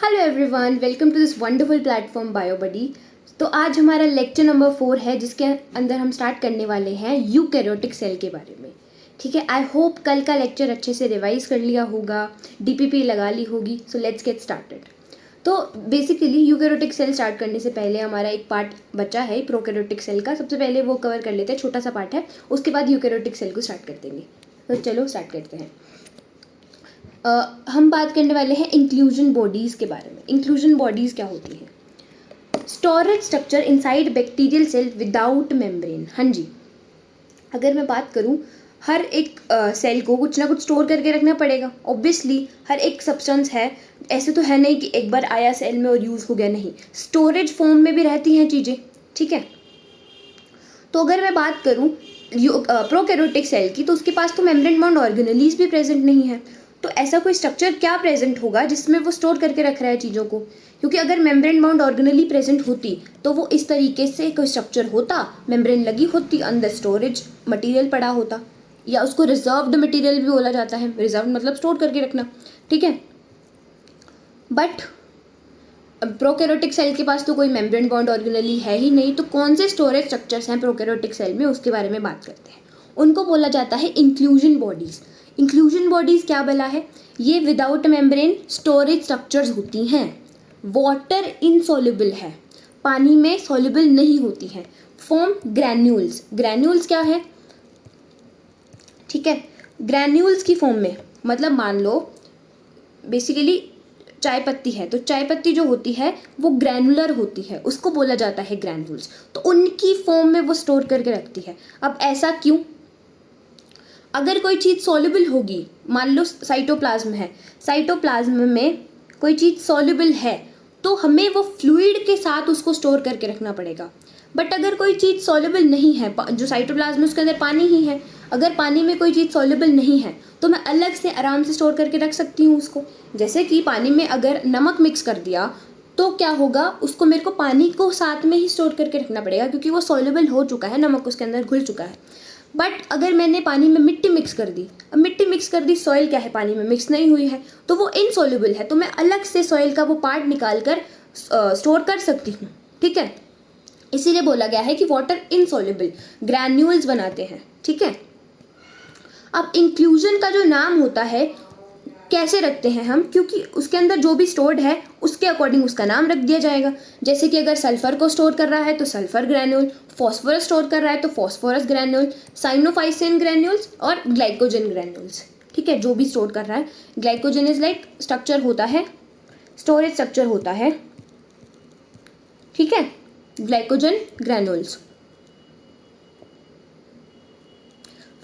Hello everyone, welcome to this wonderful platform BioBuddy. तो आज हमारा लेक्चर नंबर 4 है, जिसके अंदर हम स्टार्ट करने वाले हैं यूकैरियोटिक सेल के बारे में। ठीक है, आई होप कल का लेक्चर अच्छे से रिवाइज कर लिया होगा, डीपीपी लगा ली होगी। So let's get started. तो बेसिकली यूकैरियोटिक सेल स्टार्ट करने से पहले हमारा एक पार्ट बचा है प्रोकैरियोटिक सेल का। सबसे पहले वो कवर कर लेते हैं, छोटा सा पार्ट है, उसके बाद यूकैरियोटिक सेल को स्टार्ट कर देंगे। तो चलो स्टार्ट करते हैं। हम बात करने वाले हैं इंक्लूजन बॉडीज़ के बारे में। इंक्लूजन बॉडीज़ क्या होती हैं? Storage structure inside bacterial cell without membrane. हाँ जी, अगर मैं बात करूँ, हर एक सेल को कुछ ना कुछ स्टोर करके रखना पड़ेगा। ऑब्वियसली हर एक सब्सटेंस है, ऐसे तो है नहीं कि एक बार आया सेल में और यूज़ हो गया, नहीं, स्टोरेज फॉर्म में भी रहती हैं चीज़ें। ठीक है, तो अगर मैं बात करूँ प्रोकैरियोटिक सेल की, तो उसके पास तो मेम्ब्रेन बाउंड ऑर्गेनेलीज भी प्रेजेंट नहीं है। तो ऐसा कोई स्ट्रक्चर क्या प्रेजेंट होगा जिसमें वो स्टोर करके रख रहा है चीज़ों को? क्योंकि अगर मेम्ब्रेन बाउंड ऑर्गेनेली प्रेजेंट होती तो वो इस तरीके से कोई स्ट्रक्चर होता, मेम्ब्रेन लगी होती, अंदर स्टोरेज मटेरियल पड़ा होता, या उसको रिजर्व्ड मटेरियल भी बोला जाता है। रिजर्व मतलब स्टोर करके रखना। ठीक है, बट प्रोकैरियोटिक सेल के पास तो कोई मेम्ब्रेन बाउंड ऑर्गेनेली है ही नहीं। तो कौन से स्टोरेज स्ट्रक्चर्स हैं प्रोकैरियोटिक सेल में, उसके बारे में बात करते हैं। उनको बोला जाता है इंक्लूजन बॉडीज़। इंक्लूजन बॉडीज़ क्या बोला है? ये विदाउट मेम्ब्रेन स्टोरेज स्ट्रक्चर्स होती हैं, वाटर इनसॉल्युबल है, पानी में सॉल्युबल नहीं होती हैं, फॉर्म ग्रैन्यूल्स। ग्रैन्यूल्स क्या है? ठीक है, ग्रैन्यूल्स की फॉर्म में, मतलब मान लो बेसिकली चाय पत्ती है, तो चाय पत्ती जो होती है वो ग्रैनुलर होती है, उसको बोला जाता है ग्रैन्यूल्स। तो उनकी फॉर्म में वो स्टोर करके रखती है। अब ऐसा क्यों? अगर कोई चीज़ सॉल्युबल होगी, मान लो साइटोप्लाज्म है, साइटोप्लाज्म में कोई चीज़ सॉल्युबल है, तो हमें वो फ्लूइड के साथ उसको स्टोर करके रखना पड़ेगा। बट अगर कोई चीज़ सॉल्युबल नहीं है, जो साइटोप्लाज्म उसके अंदर पानी ही है, अगर पानी में कोई चीज़ सॉल्युबल नहीं है तो मैं अलग से आराम से स्टोर करके रख सकती हूँ उसको। जैसे कि पानी में अगर नमक मिक्स कर दिया तो क्या होगा, उसको मेरे को पानी को साथ में ही स्टोर करके रखना पड़ेगा, क्योंकि वो सॉल्युबल हो चुका है, नमक उसके अंदर घुल चुका है। बट अगर मैंने पानी में मिट्टी मिक्स कर दी, अब मिट्टी मिक्स कर दी, सॉइल क्या है, पानी में मिक्स नहीं हुई है, तो वो इनसॉल्युबल है, तो मैं अलग से सॉइल का वो पार्ट निकाल कर स्टोर कर सकती हूँ। ठीक है, इसीलिए बोला गया है कि वाटर इनसॉल्युबल ग्रैन्यूल्स बनाते हैं। ठीक है, अब इंक्लूजन का जो नाम होता है कैसे रखते हैं हम? क्योंकि उसके अंदर जो भी स्टोर्ड है उसके अकॉर्डिंग उसका नाम रख दिया जाएगा। जैसे कि अगर सल्फर को स्टोर कर रहा है तो सल्फर ग्रैन्यूल, फॉस्फोरस स्टोर कर रहा है तो फॉस्फोरस ग्रैन्यूल, साइनोफाइसिन ग्रैन्यूल्स और ग्लाइकोजन ग्रैन्यूल्स। ठीक है, जो भी स्टोर कर रहा है, ग्लाइकोजन इज लाइक स्ट्रक्चर होता है, स्टोरेज स्ट्रक्चर होता है। ठीक है, ग्लाइकोजन ग्रैन्यूल्स।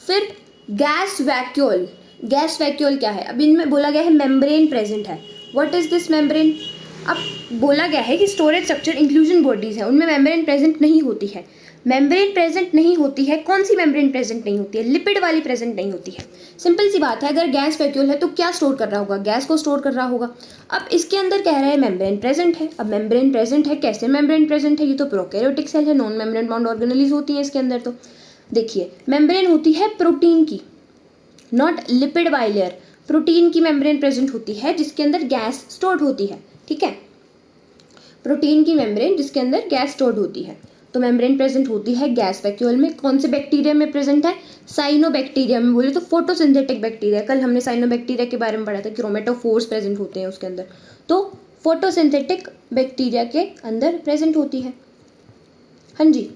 फिर गैस वैक्यूल। गैस वैक्यूल क्या है? अब इनमें बोला गया है मेम्ब्रेन प्रेजेंट है। What is this membrane? अब बोला गया है कि स्टोरेज स्ट्रक्चर इंक्लूजन बॉडीज है, उनमें मेम्ब्रेन प्रेजेंट नहीं होती है। मेम्ब्रेन प्रेजेंट नहीं होती है, कौन सी मेम्ब्रेन प्रेजेंट नहीं होती है? लिपिड वाली प्रेजेंट नहीं होती है। सिंपल सी बात है, अगर गैस वैक्यूल है तो क्या स्टोर कर रहा होगा? गैस को स्टोर कर रहा होगा। अब इसके अंदर कह रहा है मेम्ब्रेन प्रेजेंट है। अब मेम्ब्रेन प्रेजेंट है, कैसे मेम्ब्रेन प्रेजेंट है? ये तो प्रोकैरियोटिक सेल है, नॉन मेम्ब्रेन बाउंड ऑर्गेनेलीज होती है इसके अंदर। तो देखिए, मेम्ब्रेन होती है प्रोटीन की, नॉट लिपिड बाइलेयर। प्रोटीन की मेम्ब्रेन प्रेजेंट होती है जिसके अंदर गैस स्टोर्ड होती है। ठीक है, प्रोटीन की मेम्ब्रेन जिसके अंदर गैस स्टोर्ड होती है, तो मेम्ब्रेन प्रेजेंट होती है गैस वैक्यूल में। कौन से बैक्टीरिया में प्रेजेंट है? साइनोबैक्टीरिया में। बोले तो फोटोसिंथेटिक बैक्टीरिया, कल हमने साइनोबैक्टीरिया के बारे में पढ़ा था, क्रोमेटोफोर्स प्रेजेंट होते हैं उसके अंदर, तो फोटोसिंथेटिक बैक्टीरिया के अंदर प्रेजेंट होती है। हाँ जी,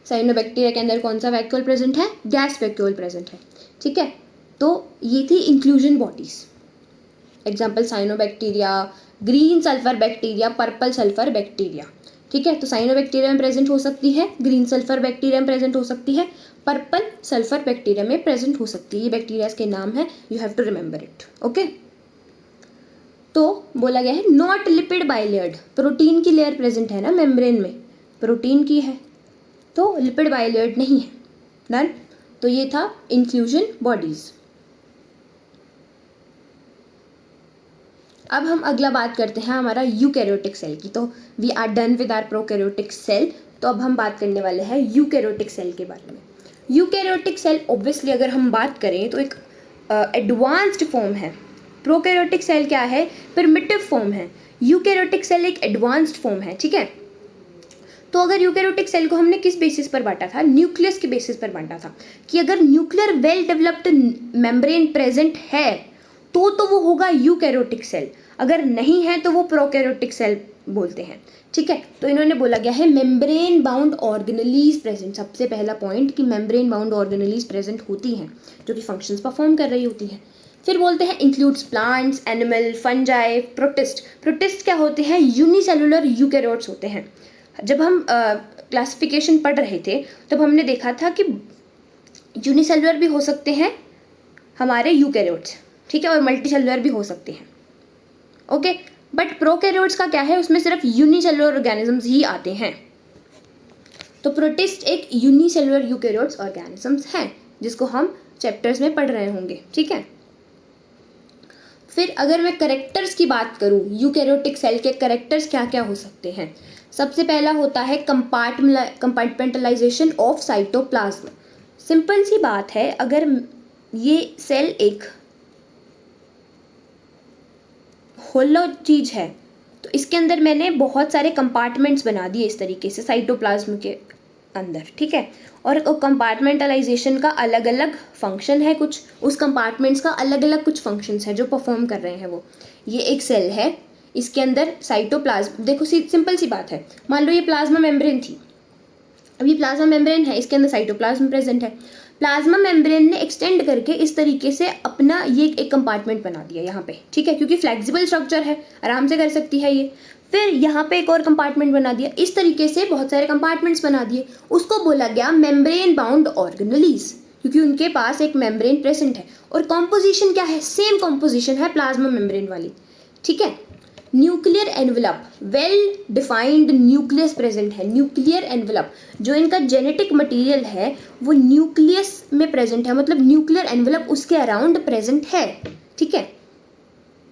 साइनोबैक्टीरिया के अंदर कौन सा वैक्यूल प्रेजेंट है? गैस वैक्यूल प्रेजेंट है। ठीक है, तो ये थी inclusion bodies. Example cyanobacteria, green sulphur bacteria, purple sulphur bacteria. ठीक है, तो साइनोबैक्टीरिया में प्रेजेंट हो सकती है, ग्रीन सल्फर बैक्टीरिया में प्रेजेंट हो सकती है, पर्पल सल्फर बैक्टीरिया में प्रेजेंट हो सकती है। ये बैक्टीरिया के नाम है, you have to remember it. Okay, तो बोला गया है नॉट लिपिड बाइलेयर्ड। प्रोटीन की लेयर प्रेजेंट है ना मेम्ब्रेन में, प्रोटीन की है, तो लिपिड बाइलेयर्ड नहीं है। डन। तो ये था इंक्लूजन बॉडीज। अब हम अगला बात करते हैं हमारा यूकैरियोटिक सेल की। तो we are done with our prokaryotic cell. तो अब हम बात करने वाले हैं यूकैरियोटिक सेल के बारे में। यूकैरियोटिक सेल ऑब्वियसली अगर हम बात करें तो एक एडवांस्ड फॉर्म है, प्रोकैरियोटिक सेल क्या है, प्रिमिटिव फॉर्म है, यूकैरियोटिक सेल एक एडवांस्ड फॉर्म है, ठीक है। तो अगर यूकैरियोटिक सेल को हमने किस बेसिस पर बांटा था, न्यूक्लियस के बेसिस पर बांटा था कि अगर nuclear well developed membrane present है तो वो होगा यूकैरियोटिक सेल, अगर नहीं है तो वो प्रोकैरियोटिक सेल बोलते हैं, ठीक है। तो इन्होंने बोला गया है मेम्ब्रेन बाउंड ऑर्गेनेलीज प्रेजेंट, सबसे पहला पॉइंट कि मेम्ब्रेन बाउंड ऑर्गेनेलीज प्रेजेंट होती हैं जो कि फंक्शंस परफॉर्म कर रही होती हैं। फिर बोलते हैं includes plants, animal, fungi, protist. Protist क्या होते हैं, यूनिसेलुलर यूकैरियोट्स होते हैं। जब हम क्लासिफिकेशन पढ़ रहे थे तब हमने देखा था कि यूनिसेलुलर भी हो सकते हैं हमारे यूकैरियोट्स, ठीक है, और मल्टीसेलुलर भी हो सकते हैं, ओके। बट प्रोकैरियोट्स का क्या है, उसमें सिर्फ यूनिसेलुलर ऑर्गेनिजम्स ही आते हैं। तो प्रोटिस्ट एक यूनिसेलुलर यूकैरियोट्स ऑर्गेनिजम्स हैं जिसको हम चैप्टर्स में पढ़ रहे होंगे, ठीक है। फिर अगर मैं करेक्टर्स की बात करूं, यूकैरियोटिक सेल के करेक्टर्स क्या क्या हो सकते हैं। सबसे पहला होता है कंपार्टमेंटलाइजेशन ऑफ साइटोप्लाज्म। सिंपल सी बात है, अगर ये सेल एक होलो चीज है तो इसके अंदर मैंने बहुत सारे कंपार्टमेंट्स बना दिए इस तरीके से साइटोप्लाज्म के अंदर, ठीक है। और कंपार्टमेंटलाइजेशन का अलग अलग फंक्शन है, कुछ उस कंपार्टमेंट्स का अलग अलग कुछ फंक्शंस है जो परफॉर्म कर रहे हैं वो। ये एक सेल है, इसके अंदर साइटोप्लाज्म, देखो सिंपल सी बात है, मान लो ये प्लाज्मा मेम्ब्रेन थी, अब ये प्लाज्मा मेम्ब्रेन है, इसके अंदर साइटोप्लाज्म प्रेजेंट है। प्लाज्मा मेम्ब्रेन ने एक्सटेंड करके इस तरीके से अपना ये एक कंपार्टमेंट बना दिया यहाँ पे, ठीक है, क्योंकि फ्लेक्सिबल स्ट्रक्चर है, आराम से कर सकती है ये। फिर यहाँ पे एक और कंपार्टमेंट बना दिया, इस तरीके से बहुत सारे कंपार्टमेंट्स बना दिए, उसको बोला गया मेम्ब्रेन बाउंड ऑर्गेनेलीज, क्योंकि उनके पास एक मेम्ब्रेन प्रेजेंट है। और कॉम्पोजिशन क्या है, सेम कॉम्पोजिशन है प्लाज्मा मेम्ब्रेन वाली, ठीक है। Nuclear envelope, well defined nucleus present है। न्यूक्लियर एनवेलप, जो इनका जेनेटिक मटेरियल है वो न्यूक्लियस में प्रेजेंट है, मतलब न्यूक्लियर एनवेलप उसके अराउंड प्रेजेंट है, ठीक है।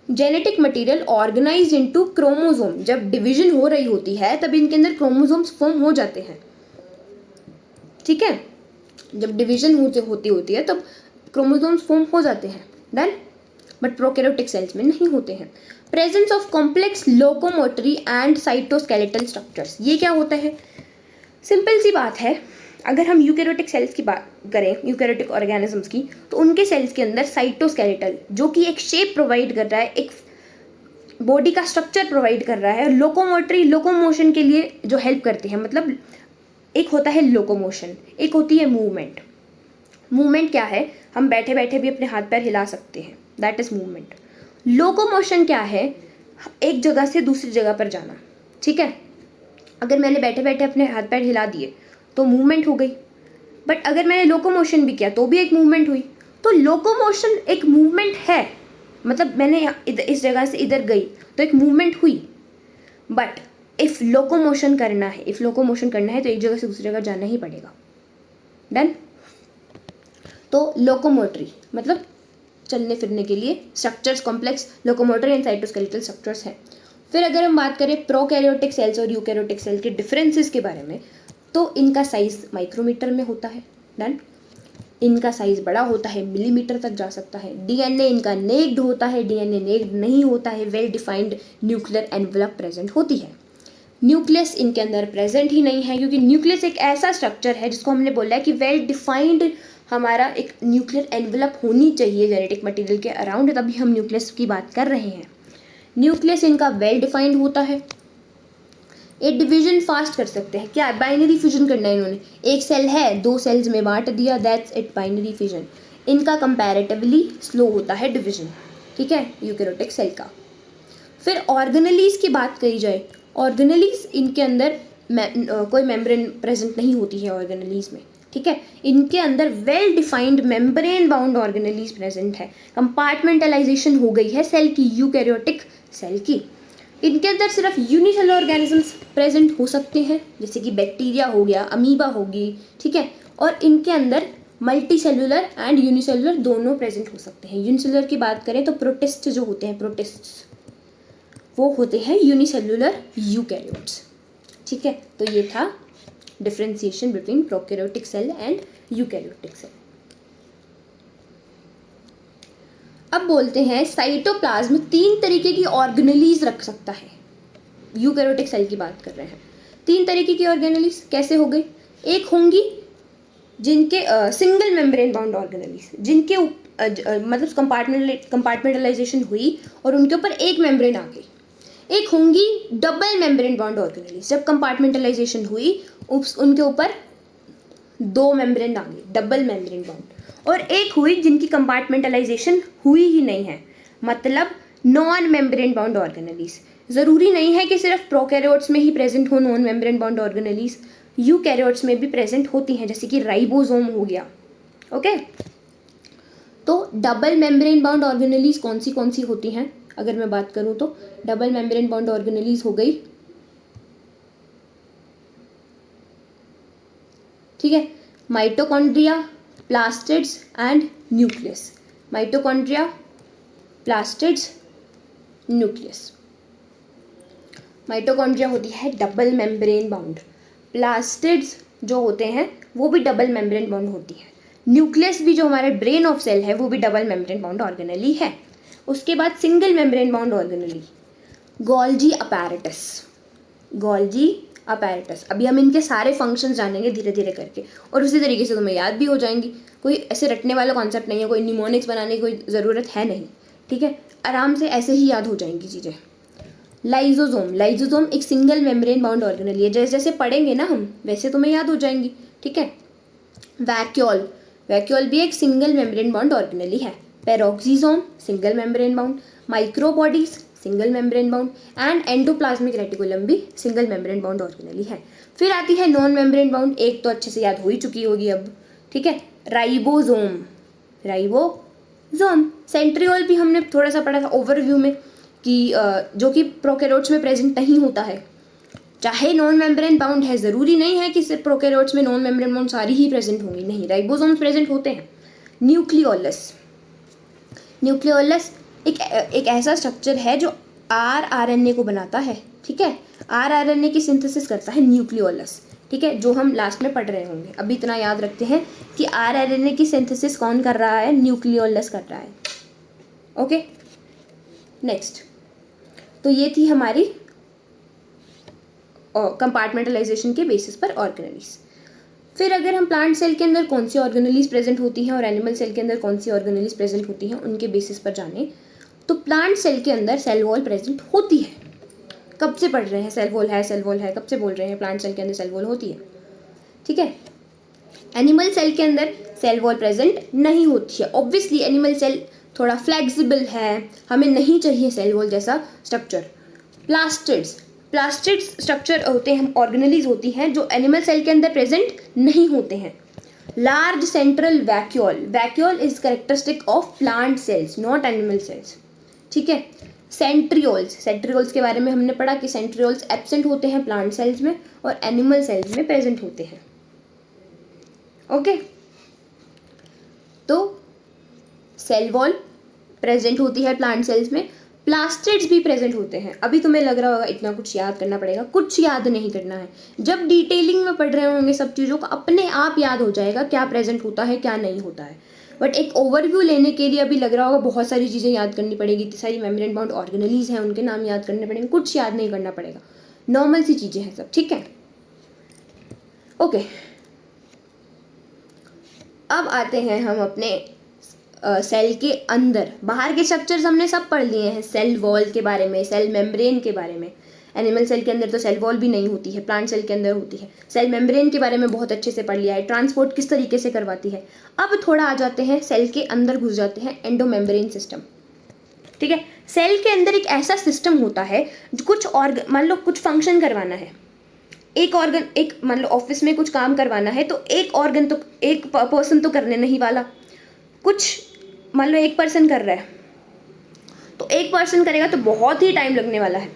Genetic material organised into chromosome, जब डिवीजन हो रही होती है तब इनके अंदर क्रोमोसोम्स फॉर्म हो जाते हैं, ठीक है। जब डिवीजन होती है तब क्रोमोसोम्स फॉर्म हो जाते हैं, डन। बट प्रोकैरियोटिक सेल्स में नहीं होते हैं। Presence of complex locomotory and cytoskeletal structures, ये क्या होता है, सिंपल सी बात है, अगर हम यूकैरियोटिक सेल्स की बात करें, यूकैरियोटिक ऑर्गेनिजम्स की, तो उनके सेल्स के अंदर साइटोस्केलेटल, जो कि एक शेप प्रोवाइड कर रहा है, एक बॉडी का स्ट्रक्चर प्रोवाइड कर रहा है, लोकोमोटरी लोकोमोशन के लिए जो हेल्प करते हैं, मतलब एक होता है लोकोमोशन, एक होती है मूवमेंट। मूवमेंट क्या है, हम बैठे बैठे भी अपने हाथ पैर हिला सकते हैं, दैट इज मूवमेंट। लोकोमोशन क्या है, एक जगह से दूसरी जगह पर जाना, ठीक है। अगर मैंने बैठे बैठे अपने हाथ पैर हिला दिए तो मूवमेंट हो गई, बट अगर मैंने लोकोमोशन भी किया तो भी एक मूवमेंट हुई। तो लोकोमोशन एक मूवमेंट है, मतलब मैंने इस जगह से इधर गई तो एक मूवमेंट हुई। बट इफ लोकोमोशन करना है तो एक जगह से दूसरी जगह जाना ही पड़ेगा, डन। तो लोकोमोटरी मतलब चलने फिरने के लिए structures, complex locomotory and cytoskeletal structures है। फिर अगर हम बात करें प्रोकैरियोटिक सेल्स और यूकैरियोटिक सेल के डिफरेंसेस के बारे में, तो इनका साइज माइक्रोमीटर में होता है, डन। इनका साइज बड़ा होता है, मिलीमीटर तक जा सकता है। डीएनए इनका नेक्ड होता है, डीएनए नेक्ड नहीं होता है, well defined nuclear envelope present होती है। न्यूक्लियस इनके अंदर प्रेजेंट ही नहीं है, क्योंकि न्यूक्लियस एक ऐसा स्ट्रक्चर है जिसको हमने बोला है कि वेल डिफाइंड हमारा एक न्यूक्लियर एनवेलप होनी चाहिए जेनेटिक मटेरियल के अराउंड, तभी हम न्यूक्लियस की बात कर रहे हैं। न्यूक्लियस इनका वेल डिफाइंड होता है। एक डिवीजन फास्ट कर सकते हैं, क्या बाइनरी फ्यूजन करना है इन्होंने, एक सेल है 2 सेल्स में बांट दिया, दैट्स इट बाइनरी फ्यूजन। इनका कंपैरेटिवली स्लो होता है डिवीजन, ठीक है, यूकैरियोटिक सेल का। फिर ऑर्गेनेलीज की बात करी जाए, ऑर्गेनेलीज इनके अंदर कोई मेम्ब्रेन प्रेजेंट नहीं होती है ऑर्गेनेलीज में, ठीक है। इनके अंदर well defined membrane bound organelles present है। कंपार्टमेंटलाइजेशन हो गई है सेल की, यूकैरियोटिक सेल की। इनके अंदर सिर्फ यूनिसेलुलर ऑर्गेनिजम्स प्रेजेंट हो सकते हैं, जैसे कि बैक्टीरिया हो गया, अमीबा होगी, ठीक है। और इनके अंदर मल्टी सेलुलर एंड यूनिसेलुलर दोनों प्रेजेंट हो सकते हैं। यूनिसेलुलर की बात करें तो प्रोटिस्ट जो होते हैं, प्रोटिस्ट्स वो होते हैं यूनिसेलुलर यूकैरियोट्स, ठीक है। तो ये था differentiation between prokaryotic cell and eukaryotic cell. अब बोलते हैं साइटोप्लाज्म 3 तरीके की ऑर्गेनेलीज रख सकता है। यूकैरियोटिक सेल की बात कर रहे हैं। 3 तरीके की ऑर्गेनेलीज कैसे हो गई? एक होंगी जिनके सिंगल मेम्ब्रेन बाउंड ऑर्गेनेलीज, जिनके मतलब कंपार्टमेंटलाइजेशन हुई और उनके ऊपर एक मेम्ब्रेन आ गई। एक होंगी डबल मेम्ब्रेन बाउंड ऑर्गेनेलीज, जब कंपार्टमेंटलाइजेशन हुई उनके ऊपर 2 मेम्ब्रेन आ गई, डबल मेम्ब्रेन बाउंड। और एक हुई जिनकी कंपार्टमेंटलाइजेशन हुई ही नहीं है, मतलब नॉन मेम्ब्रेन बाउंड ऑर्गेनेलीज। ज़रूरी नहीं है कि सिर्फ प्रोकैरियोट्स में ही प्रेजेंट हो non membrane bound organelles, eukaryotes में भी प्रेजेंट होती हैं, जैसे कि राइबोसोम हो गया। ओके, तो डबल मेम्ब्रेन बाउंड ऑर्गेनेलीज कौन सी होती हैं? अगर मैं बात करूं तो डबल मेम्ब्रेन बाउंड ऑर्गेनेलीज हो गई, ठीक है, mitochondria, plastids and nucleus. Mitochondria, plastids, nucleus. Mitochondria होती है डबल मेम्ब्रेन बाउंड, प्लास्टिड्स जो होते हैं वो भी डबल मेम्ब्रेन बाउंड होती है, न्यूक्लियस भी जो हमारे ब्रेन ऑफ सेल है वो भी डबल मेम्ब्रेन बाउंड ऑर्गेनेली है। उसके बाद single membrane bound organelle, Golgi apparatus. Golgi apparatus, अभी हम इनके सारे फंक्शंस जानेंगे धीरे धीरे करके, और उसी तरीके से तुम्हें याद भी हो जाएंगी। कोई ऐसे रटने वाला कॉन्सेप्ट नहीं है, कोई निमोनिक्स बनाने की कोई ज़रूरत है नहीं, ठीक है, आराम से ऐसे ही याद हो जाएंगी चीज़ें। लाइजोसोम, लाइजोसोम एक सिंगल मेम्ब्रेन बाउंड ऑर्गेनेली है, जैसे जैसे पढ़ेंगे ना हम वैसे तुम्हें याद हो जाएंगी, ठीक है। वैक्यूल, वैक्यूल भी एक सिंगल मेम्ब्रेन बाउंड ऑर्गेनेली है। Peroxisome single membrane bound, microbodies single membrane bound and endoplasmic reticulum भी सिंगल मेम्ब्रेन बाउंड ऑर्गेनेली है। फिर आती है नॉन मेम्ब्रेन बाउंड, एक तो अच्छे से याद हो ही चुकी होगी अब, ठीक है, राइबोसोम। राइबोसोम, सेंट्रियोल भी हमने थोड़ा सा पढ़ा था ओवरव्यू में कि जो कि प्रोकैरियोट्स में प्रेजेंट नहीं होता है, चाहे नॉन मेम्ब्रेन बाउंड है, ज़रूरी नहीं है कि सिर्फ प्रोकैरियोट्स में नॉन मेम्ब्रेन बाउंड सारी ही प्रेजेंट होंगी, नहीं, राइबोसोम्स प्रेजेंट होते हैं। न्यूक्लियोलस, न्यूक्लियोलस एक ऐसा स्ट्रक्चर है जो आरएनए को बनाता है, ठीक है, आरएनए की सिंथेसिस करता है न्यूक्लियोलस, ठीक है, जो हम लास्ट में पढ़ रहे होंगे। अभी इतना याद रखते हैं कि आरएनए की सिंथेसिस कौन कर रहा है? न्यूक्लियोलस कर रहा है। ओके, नेक्स्ट, तो ये थी हमारी कंपार्टमेंटलाइजेशन के बेसिस पर ऑर्गेनेलीज। फिर अगर हम प्लांट सेल के अंदर कौन सी ऑर्गेनेलीज प्रेजेंट होती हैं और एनिमल सेल के अंदर कौन सी ऑर्गेनेलीज प्रेजेंट होती हैं उनके बेसिस पर जाने, तो प्लांट सेल के अंदर सेल वॉल प्रेजेंट होती है। कब से पढ़ रहे हैं सेल वॉल है, सेल वॉल है, कब से बोल रहे हैं प्लांट सेल के अंदर सेल वॉल होती है, ठीक है। एनिमल सेल के अंदर सेल वॉल प्रेजेंट नहीं होती है, ऑब्वियसली एनिमल सेल थोड़ा फ्लेक्सिबल है, हमें नहीं चाहिए सेल वॉल जैसा स्ट्रक्चर। प्लास्टिड्स, प्लास्टिड्स स्ट्रक्चर होते हैं, ऑर्गेनेलीज होती हैं जो एनिमल सेल के अंदर प्रेजेंट नहीं होते हैं। Large central vacuole, vacuole is characteristic of plant cells not animal cells, ठीक है। सेंट्रियोल्स, सेंट्रियोल्स के बारे में हमने पढ़ा कि सेंट्रियोल्स एब्सेंट होते हैं प्लांट सेल्स में और एनिमल सेल्स में प्रेजेंट होते हैं। ओके, तो सेल वॉल प्रेजेंट होती है प्लांट सेल्स में, प्लास्टिड्स भी प्रेजेंट होते हैं। अभी तुम्हें लग रहा होगा इतना कुछ याद करना पड़ेगा, कुछ याद नहीं करना है, जब डिटेलिंग में पढ़ रहे होंगे सब चीज़ों को अपने आप याद हो जाएगा क्या प्रेजेंट होता है क्या नहीं होता है। बट एक ओवरव्यू लेने के लिए अभी लग रहा होगा बहुत सारी चीज़ें याद करनी पड़ेगी, इतनी सारी मेम्ब्रेन बाउंड ऑर्गेनेलीज हैं उनके नाम याद करने पड़ेंगे, कुछ याद नहीं करना पड़ेगा, नॉर्मल सी चीज़ें हैं सब, ठीक है। ओके, अब आते हैं हम अपने सेल के अंदर। बाहर के स्ट्रक्चर्स हमने सब पढ़ लिए हैं, सेल वॉल के बारे में, सेल मेम्ब्रेन के बारे में। एनिमल सेल के अंदर तो सेल वॉल भी नहीं होती है, प्लांट सेल के अंदर होती है। सेल मेम्ब्रेन के बारे में बहुत अच्छे से पढ़ लिया है, ट्रांसपोर्ट किस तरीके से करवाती है। अब थोड़ा आ जाते हैं सेल के अंदर, घुस जाते हैं एंडोमेम्ब्रेन सिस्टम, ठीक है। सेल के अंदर एक ऐसा सिस्टम होता है जो कुछ मान लो कुछ फंक्शन करवाना है, एक ऑर्गन, एक मान लो ऑफिस में कुछ काम करवाना है तो एक ऑर्गन तो एक पर्सन तो करने नहीं वाला, कुछ मान लो एक पर्सन कर रहा है तो एक पर्सन करेगा तो बहुत ही टाइम लगने वाला है।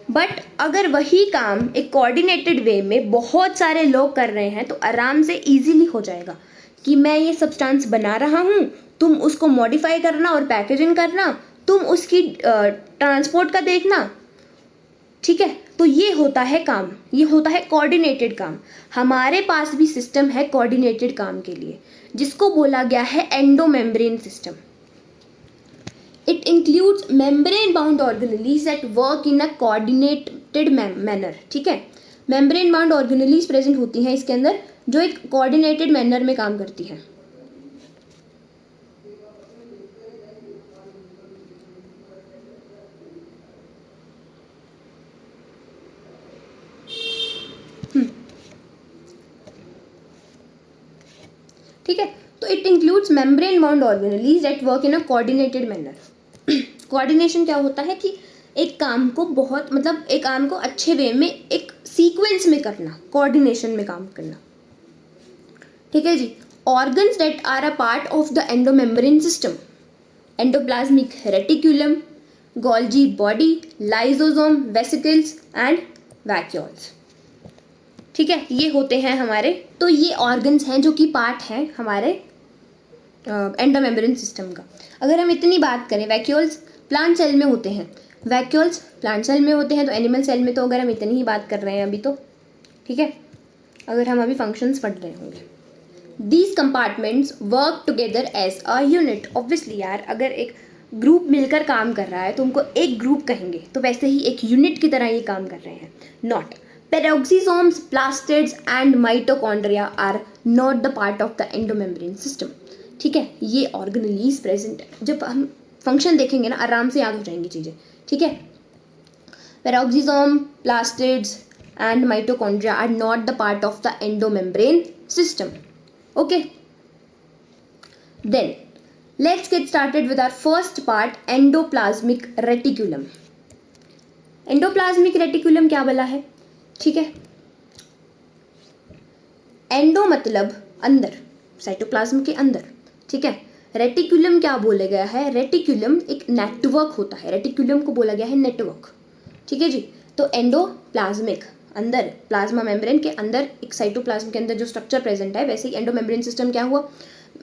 बट अगर वही काम एक कोऑर्डिनेटेड वे में बहुत सारे लोग कर रहे हैं तो आराम से इजीली हो जाएगा कि मैं ये सब्सटेंस बना रहा हूँ, तुम उसको मॉडिफाई करना और पैकेजिंग करना, तुम उसकी ट्रांसपोर्ट का देखना, ठीक है। तो ये होता है काम, ये होता है कोऑर्डिनेटेड काम। हमारे पास भी सिस्टम है कोऑर्डिनेटेड काम के लिए जिसको बोला गया है endomembrane system. It includes membrane bound organelles that work in a coordinated manner, ठीक है। मेम्ब्रेन बाउंड ऑर्गेनेलीज प्रेजेंट होती हैं इसके अंदर जो एक कोऑर्डिनेटेड मैनर में काम करती हैं। ठीक है, तो it includes membrane bound organelles that work in a coordinated manner. Coordination क्या होता है कि एक काम को बहुत मतलब एक काम को अच्छे वे में एक सीक्वेंस में करना, कोऑर्डिनेशन में काम करना, ठीक है जी। Organs that are a part of the endomembrane system, endoplasmic reticulum, Golgi body, lysosome, vesicles and vacuoles, ठीक है, ये होते हैं हमारे। तो ये ऑर्गन्स हैं जो कि पार्ट हैं हमारे एंडोमेम्ब्रेन सिस्टम का। अगर हम इतनी बात करें, वैक्यूल्स प्लांट सेल में होते हैं, वैक्यूल्स प्लांट सेल में होते हैं, तो एनिमल सेल में तो अगर हम इतनी ही बात कर रहे हैं अभी तो, ठीक है, अगर हम अभी फंक्शंस पढ़ रहे होंगे। These compartments work together as a unit. Obviously यार, अगर एक ग्रुप मिलकर काम कर रहा है तो उनको एक ग्रुप कहेंगे, तो वैसे ही एक यूनिट की तरह ये काम कर रहे हैं। Not peroxisomes, plastids and mitochondria are not the part of the endomembrane system, ठीक है। ये ऑर्गेनेलीज प्रेजेंट है, जब हम फंक्शन देखेंगे ना आराम से याद हो जाएंगी चीज़ें, ठीक है। peroxisome, plastids and mitochondria are not the part of the endomembrane system, okay। Then let's get started with our first part, endoplasmic reticulum। Endoplasmic reticulum क्या बोला है, ठीक है। एंडो मतलब अंदर, साइटोप्लाज्म के अंदर, ठीक है। रेटिकुलम क्या बोला गया है, रेटिकुलम एक नेटवर्क होता है, रेटिकुलम को बोला गया है नेटवर्क, ठीक है जी। तो एंडोप्लाज्मिक अंदर, प्लाज्मा मेम्ब्रेन के अंदर एक साइटोप्लाज्म के अंदर जो स्ट्रक्चर प्रेजेंट है, वैसे ही एंडोमेम्ब्रेन सिस्टम क्या हुआ,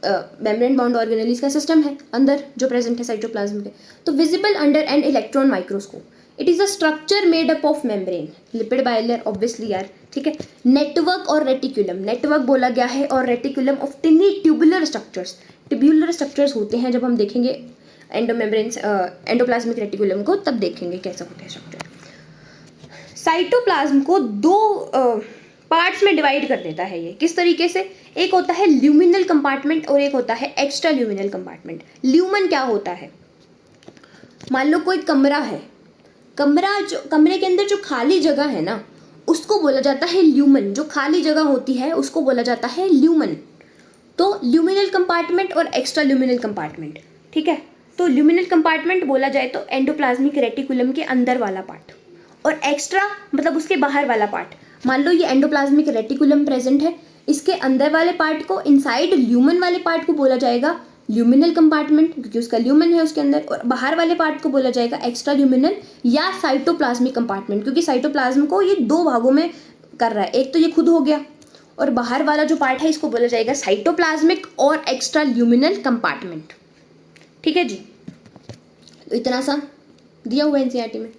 मेम्ब्रेन बाउंड ऑर्गेनेलीज का सिस्टम है अंदर जो प्रेजेंट है साइटोप्लाज्म के। तो visible under an electron microscope, it is a structure made up of membrane, lipid bilayer, obviously यार, ठीक है। नेटवर्क और रेटिकुलम, नेटवर्क बोला गया है, और reticulum of टिनी tubular structures, tubular structures होते हैं। जब हम देखेंगे एंडोमेम्ब्रेन एंडोप्लाज्मिक रेटिकुलम को तब देखेंगे कैसा होता है स्ट्रक्चर। साइटोप्लाज्म को दो पार्ट्स में डिवाइड कर देता है ये, किस तरीके से, एक होता है ल्यूमिनल कंपार्टमेंट और एक होता है एक्स्ट्रा ल्यूमिनल कंपार्टमेंट। ल्यूमन क्या होता है, मान लो कोई कमरा है, कमरे के अंदर जो खाली जगह है ना उसको बोला जाता है ल्यूमन, जो खाली जगह होती है उसको बोला जाता है ल्यूमन। तो ल्यूमिनल कंपार्टमेंट और एक्स्ट्रा ल्यूमिनल कंपार्टमेंट, ठीक है। तो ल्यूमिनल कंपार्टमेंट बोला जाए तो एंडोप्लाज्मिक रेटिकुलम के अंदर वाला पार्ट, और एक्स्ट्रा मतलब उसके बाहर वाला पार्ट। मान लो ये एंडोप्लाज्मिक रेटिकुलम प्रेजेंट है, इसके अंदर वाले पार्ट को, इनसाइड ल्यूमन वाले पार्ट को बोला जाएगा ल्यूमिनल कंपार्टमेंट, क्योंकि उसका ल्यूमन है उसके अंदर, और बाहर वाले पार्ट को बोला जाएगा एक्स्ट्रा ल्यूमिनल या साइटोप्लाज्मिक कंपार्टमेंट, क्योंकि साइटोप्लाज्म को ये दो भागों में कर रहा है, एक तो ये खुद हो गया, और बाहर वाला जो पार्ट है इसको बोला जाएगा साइटोप्लाज्मिक और एक्स्ट्रा ल्यूमिनल कंपार्टमेंट, ठीक है जी। तो इतना सा दिया हुआ है एनसीईआरटी में।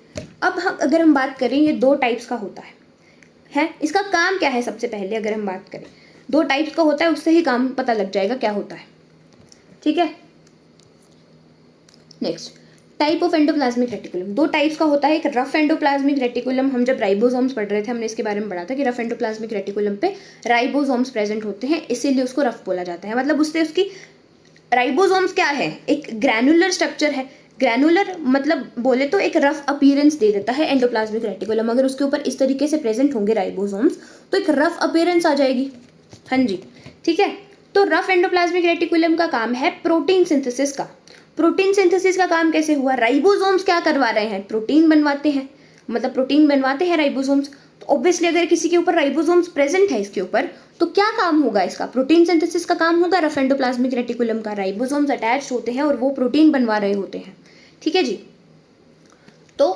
अब अगर हम बात करें, ये दो टाइप्स का होता है, इसका काम क्या है, सबसे पहले अगर हम बात करें दो टाइप्स का होता है, उससे ही काम पता लग जाएगा क्या होता है, ठीक है। Next, type of endoplasmic reticulum, दो टाइप्स का होता है। एक रफ एंडोप्लाज्मिक रेटिकुलम, हम जब राइबोसोम्स पढ़ रहे थे हमने इसके बारे में पढ़ा था कि रफ एंडोप्लाज्मिक रेटिकुलम पे राइबोसोम्स प्रेजेंट होते हैं, इसीलिए उसको रफ बोला जाता है। मतलब उससे उसकी राइबोसोम्स क्या है, एक ग्रैनुलर स्ट्रक्चर है। ग्रैनुलर मतलब बोले तो एक रफ अपीयरेंस दे देता है एंडोप्लाज्मिक रेटिकुलम। अगर उसके ऊपर इस तरीके से प्रेजेंट होंगे राइबोसोम्स तो एक रफ अपीयरेंस आ जाएगी, हाँ जी, ठीक है। तो रफ एंडोप्लाज्मिक रेटिकुलम का काम है प्रोटीन सिंथेसिस का। प्रोटीन सिंथेसिस का काम कैसे हुआ, राइबोसोम्स क्या करवा रहे हैं, प्रोटीन बनवाते हैं, मतलब प्रोटीन बनवाते हैं राइबोसोम्स। तो ऑब्वियसली अगर किसी के ऊपर राइबोसोम्स प्रेजेंट है इसके ऊपर, तो क्या काम होगा इसका, प्रोटीन सिंथेसिस का काम होगा रफ एंडोप्लाज्मिक रेटिकुलम का। राइबोसोम्स अटैच होते हैं और वो प्रोटीन बनवा रहे होते हैं, ठीक है जी। तो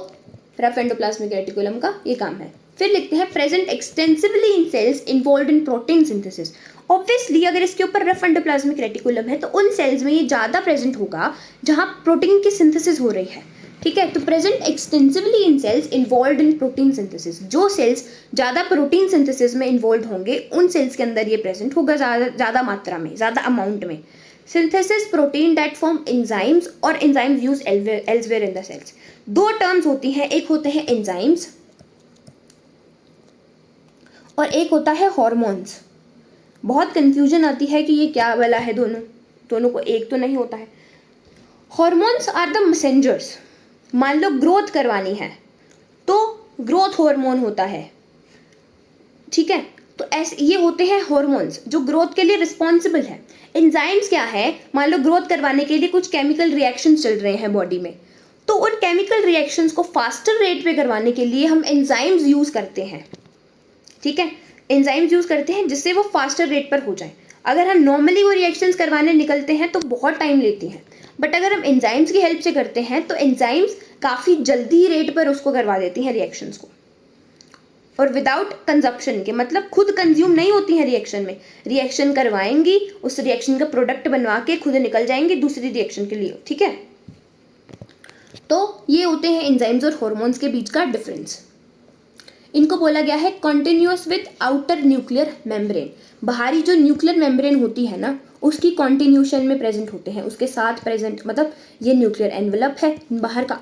रफ एंडोप्लाज्मिक रेटिकुलम का ये काम है। फिर लिखते हैं present extensively in cells involved in protein synthesis. Obviously अगर इसके ऊपर रफ एंडोप्लाज्मिक रेटिकुलम है तो उन सेल्स में ये ज़्यादा प्रेजेंट होगा जहाँ प्रोटीन की सिंथेसिस हो रही है, ठीक है। तो present extensively in cells involved in protein synthesis, जो सेल्स ज़्यादा प्रोटीन सिंथेसिस में इन्वॉल्व होंगे उन सेल्स के अंदर ये प्रेजेंट होगा ज़्यादा मात्रा में, ज़्यादा अमाउंट में। Synthesis protein that form enzymes और enzymes use elsewhere in the cells. दो टर्म्स होती हैं, एक होते हैं एंजाइम्स और एक होता है हॉर्मोन्स। बहुत कंफ्यूजन आती है कि ये क्या वाला है, दोनों को एक तो नहीं होता है। Hormones are the messengers. मान लो ग्रोथ करवानी है तो ग्रोथ हार्मोन होता है, ठीक है। तो ऐसे ये होते हैं हॉर्मोन्स जो ग्रोथ के लिए रिस्पॉन्सिबल है। एंजाइम्स क्या है, मान लो ग्रोथ करवाने के लिए कुछ केमिकल रिएक्शंस चल रहे हैं बॉडी में, तो उन केमिकल रिएक्शंस को फास्टर रेट पे करवाने के लिए हम एंजाइम्स यूज करते हैं, ठीक है। एंजाइम्स यूज करते हैं जिससे वो फास्टर रेट पर हो जाए। अगर हम नॉर्मली वो रिएक्शंस करवाने निकलते हैं तो बहुत टाइम लेती हैं, बट अगर हम एंजाइम्स की हेल्प से करते हैं तो एंजाइम्स काफ़ी जल्दी रेट पर उसको करवा देती हैं रिएक्शंस को, और विदाउट कंजप्शन के, मतलब खुद कंज्यूम नहीं होती हैं रिएक्शन में, रिएक्शन करवाएंगी, उस रिएक्शन का प्रोडक्ट बनवा के खुद निकल जाएंगे दूसरी रिएक्शन के लिए, ठीक है। तो ये होते हैं एंजाइम्स और हॉर्मोन्स के बीच का डिफरेंस। इनको बोला गया है continuous with outer nuclear membrane. बाहरी जो न्यूक्लियर मेम्ब्रेन होती है ना, उसकी कॉन्टिन्यूशन में प्रेजेंट होते हैं, उसके साथ प्रेजेंट, मतलब ये न्यूक्लियर एनवलप है, बाहर का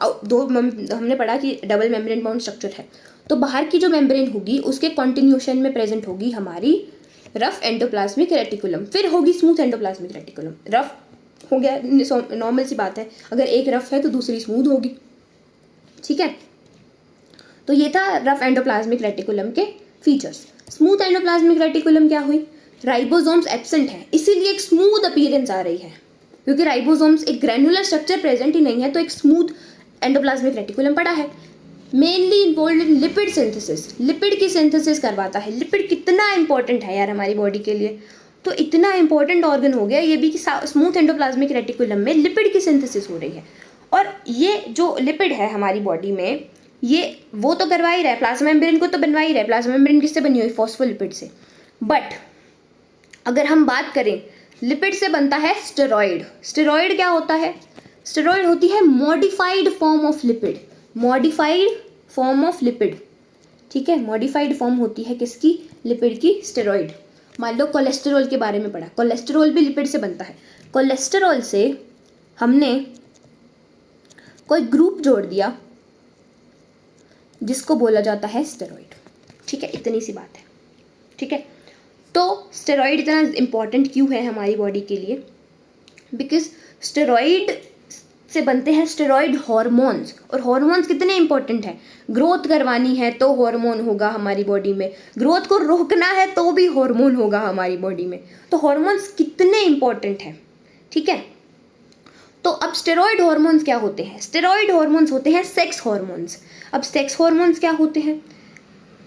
हमने पढ़ा कि डबल मेम्ब्रेन बाउंड स्ट्रक्चर है, तो बाहर की जो मेम्ब्रेन होगी उसके कॉन्टिन्यूशन में प्रेजेंट होगी हमारी रफ एंडोप्लाज्मिक रेटिकुलम, फिर होगी स्मूथ एंडोप्लाज्मिक रेटिकुलम। रफ हो गया, नॉर्मल सी बात है, अगर एक रफ है तो दूसरी स्मूथ होगी, ठीक है। तो ये था रफ एंडोप्लाज्मिक रेटिकुलम के फीचर्स। स्मूथ एंडोप्लाज्मिक रेटिकुलम क्या हुई, राइबोसोम्स एब्सेंट है, इसीलिए एक स्मूथ अपीयरेंस आ रही है, क्योंकि राइबोसोम्स एक ग्रैनुलर स्ट्रक्चर प्रेजेंट ही नहीं है, तो एक स्मूथ एंडोप्लाज्मिक रेटिकुलम पड़ा है। Mainly involve in lipid synthesis, lipid की सिंथेसिस करवाता है। लिपिड कितना इंपॉर्टेंट है यार हमारी बॉडी के लिए, तो इतना इंपॉर्टेंट ऑर्गन हो गया ये भी कि स्मूथ एंडोप्लाज्मिक रेटिकुलम में लिपिड की सिंथेसिस हो रही है। और ये जो लिपिड है हमारी बॉडी में, ये वो तो करवा ही रहा है, प्लाज्मा मेम्ब्रेन को तो बनवा ही रहा है। प्लाज्मा मेम्ब्रेन किससे बनी हुई, फॉस्फोलिपिड से। बट अगर हम बात करें, लिपिड से बनता है स्टेरॉइड। स्टेरॉइड क्या होता है, स्टेरॉइड होती है modified form of lipid, modified form of lipid, ठीक है। मॉडिफाइड फॉर्म होती है किसकी, लिपिड की, स्टेरॉइड। मान लो कोलेस्टेरॉल के बारे में पढ़ा, कोलेस्टेरॉल भी लिपिड से बनता है। कोलेस्टेरॉल से हमने कोई ग्रुप जोड़ दिया जिसको बोला जाता है स्टेरॉइड, ठीक है। इतनी सी बात है, ठीक है। तो स्टेरॉइड इतना इंपॉर्टेंट क्यों है हमारी बॉडी के लिए, बिकॉज स्टेरॉइड से बनते हैं स्टेरॉइड हार्मोन्स, और हार्मोन्स कितने इंपॉर्टेंट है, ग्रोथ करवानी है तो हार्मोन होगा हमारी बॉडी में, ग्रोथ को रोकना है तो भी हार्मोन होगा हमारी बॉडी में, तो हार्मोन्स कितने इंपॉर्टेंट है, ठीक है। तो अब स्टेरॉइड हार्मोन्स क्या होते हैं, स्टेरॉइड हार्मोन्स होते हैं सेक्स हार्मोन्स। अब सेक्स हार्मोन्स क्या होते हैं,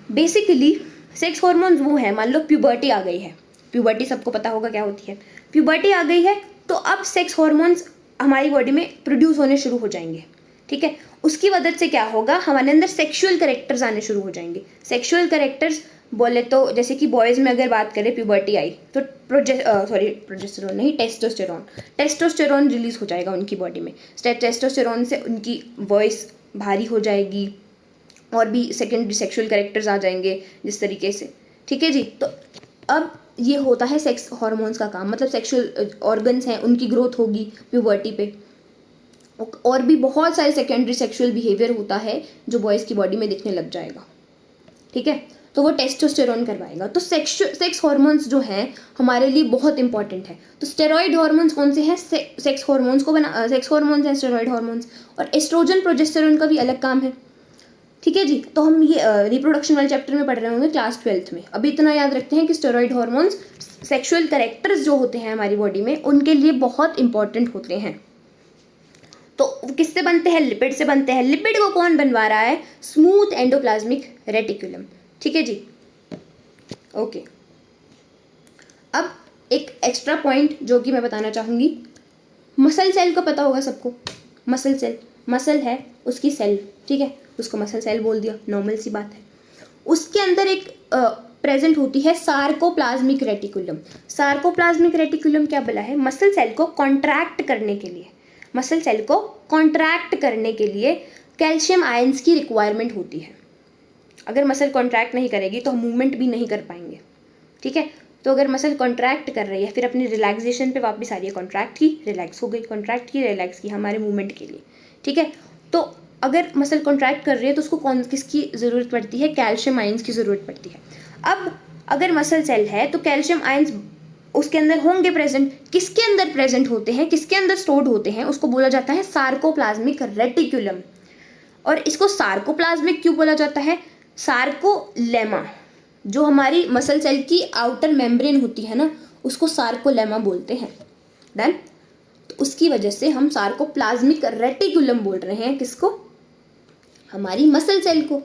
बेसिकली सेक्स हार्मोन्स वो है, मान लो प्यूबर्टी आ गई है, प्यूबर्टी सबको पता होगा क्या होती है, प्यूबर्टी आ गई है तो अब सेक्स हार्मोन्स हमारी बॉडी में प्रोड्यूस होने शुरू हो जाएंगे, ठीक है। उसकी वजह से क्या होगा, हमारे अंदर सेक्सुअल कैरेक्टर्स आने शुरू हो जाएंगे। सेक्सुअल कैरेक्टर्स बोले तो जैसे कि बॉयज़ में अगर बात करें, प्यूबर्टी आई तो प्रोजेस्टेरोन नहीं, टेस्टोस्टेरोन रिलीज हो जाएगा उनकी बॉडी में। टेस्टोस्टेरोन से उनकी वॉइस भारी हो जाएगी और भी सेकेंडरी सेक्सुअल कैरेक्टर्स आ जाएंगे जिस तरीके से, ठीक है जी। तो अब ये होता है सेक्स हार्मोन्स का काम, मतलब सेक्सुअल ऑर्गन्स हैं उनकी ग्रोथ होगी प्यूबर्टी पे, और भी बहुत सारे सेकेंडरी सेक्सुअल बिहेवियर होता है जो बॉयज़ की बॉडी में दिखने लग जाएगा, ठीक है। तो वो टेस्टोस्टेरोन करवाएगा। तो सेक्स हार्मोन्स जो हैं हमारे लिए बहुत इंपॉर्टेंट है। तो स्टेरॉइड हार्मोन्स कौन से हैं, सेक्स हार्मोन्स को सेक्स हार्मोन्स हैं स्टेरॉइड हार्मोन्स, और एस्ट्रोजन प्रोजेस्टेरोन का भी अलग काम है, ठीक है जी। तो हम ये रिप्रोडक्शन वाले चैप्टर में पढ़ रहे होंगे क्लास 12th में। अभी इतना याद रखते हैं कि स्टेरॉइड हार्मोन्स सेक्सुअल कैरेक्टर्स जो होते हैं हमारी बॉडी में उनके लिए बहुत इंपॉर्टेंट होते हैं। तो किससे बनते हैं, लिपिड से बनते हैं। लिपिड को कौन बनवा रहा है, स्मूथ एंडोप्लाज्मिक रेटिकुलम, ठीक है जी, ओके। अब एक एक्स्ट्रा पॉइंट जो कि मैं बताना चाहूँगी, मसल सेल को पता होगा सबको, मसल सेल, मसल है उसकी सेल, ठीक है, उसको मसल सेल बोल दिया, नॉर्मल सी बात है। उसके अंदर एक प्रेजेंट होती है सार्कोप्लाज्मिक रेटिकुलम। सार्कोप्लाज्मिक रेटिकुलम क्या बोला है, मसल सेल को कॉन्ट्रैक्ट करने के लिए, मसल सेल को कॉन्ट्रैक्ट करने के लिए कैल्शियम आयंस की रिक्वायरमेंट होती है। अगर मसल कॉन्ट्रैक्ट नहीं करेगी तो हम मूवमेंट भी नहीं कर पाएंगे, ठीक है। तो अगर मसल कॉन्ट्रैक्ट कर रही है फिर अपनी रिलैक्सेशन पे वापस आ रही है, कॉन्ट्रैक्ट की रिलैक्स हो गई, कॉन्ट्रैक्ट की रिलैक्स की हमारे मूवमेंट के लिए, ठीक है। तो अगर मसल कॉन्ट्रैक्ट कर रही है तो उसको किसकी ज़रूरत पड़ती है, कैल्शियम आयंस की ज़रूरत पड़ती है। अब अगर मसल सेल है तो कैल्शियम आयंस उसके अंदर होंगे प्रेजेंट, किसके अंदर प्रेजेंट होते हैं, किसके अंदर स्टोर्ड होते हैं, उसको बोला जाता है सार्कोप्लाज्मिक रेटिकुलम। और इसको सार्कोप्लाज्मिक क्यों बोला जाता है, सार्कोलेमा, जो हमारी मसल सेल की आउटर मेम्ब्रेन होती है ना, उसको सार्कोलेमा बोलते हैं। डन। तो उसकी वजह से हम सार्कोप्लाज्मिक रेटिकुलम बोल रहे हैं, किसको, हमारी मसल सेल को,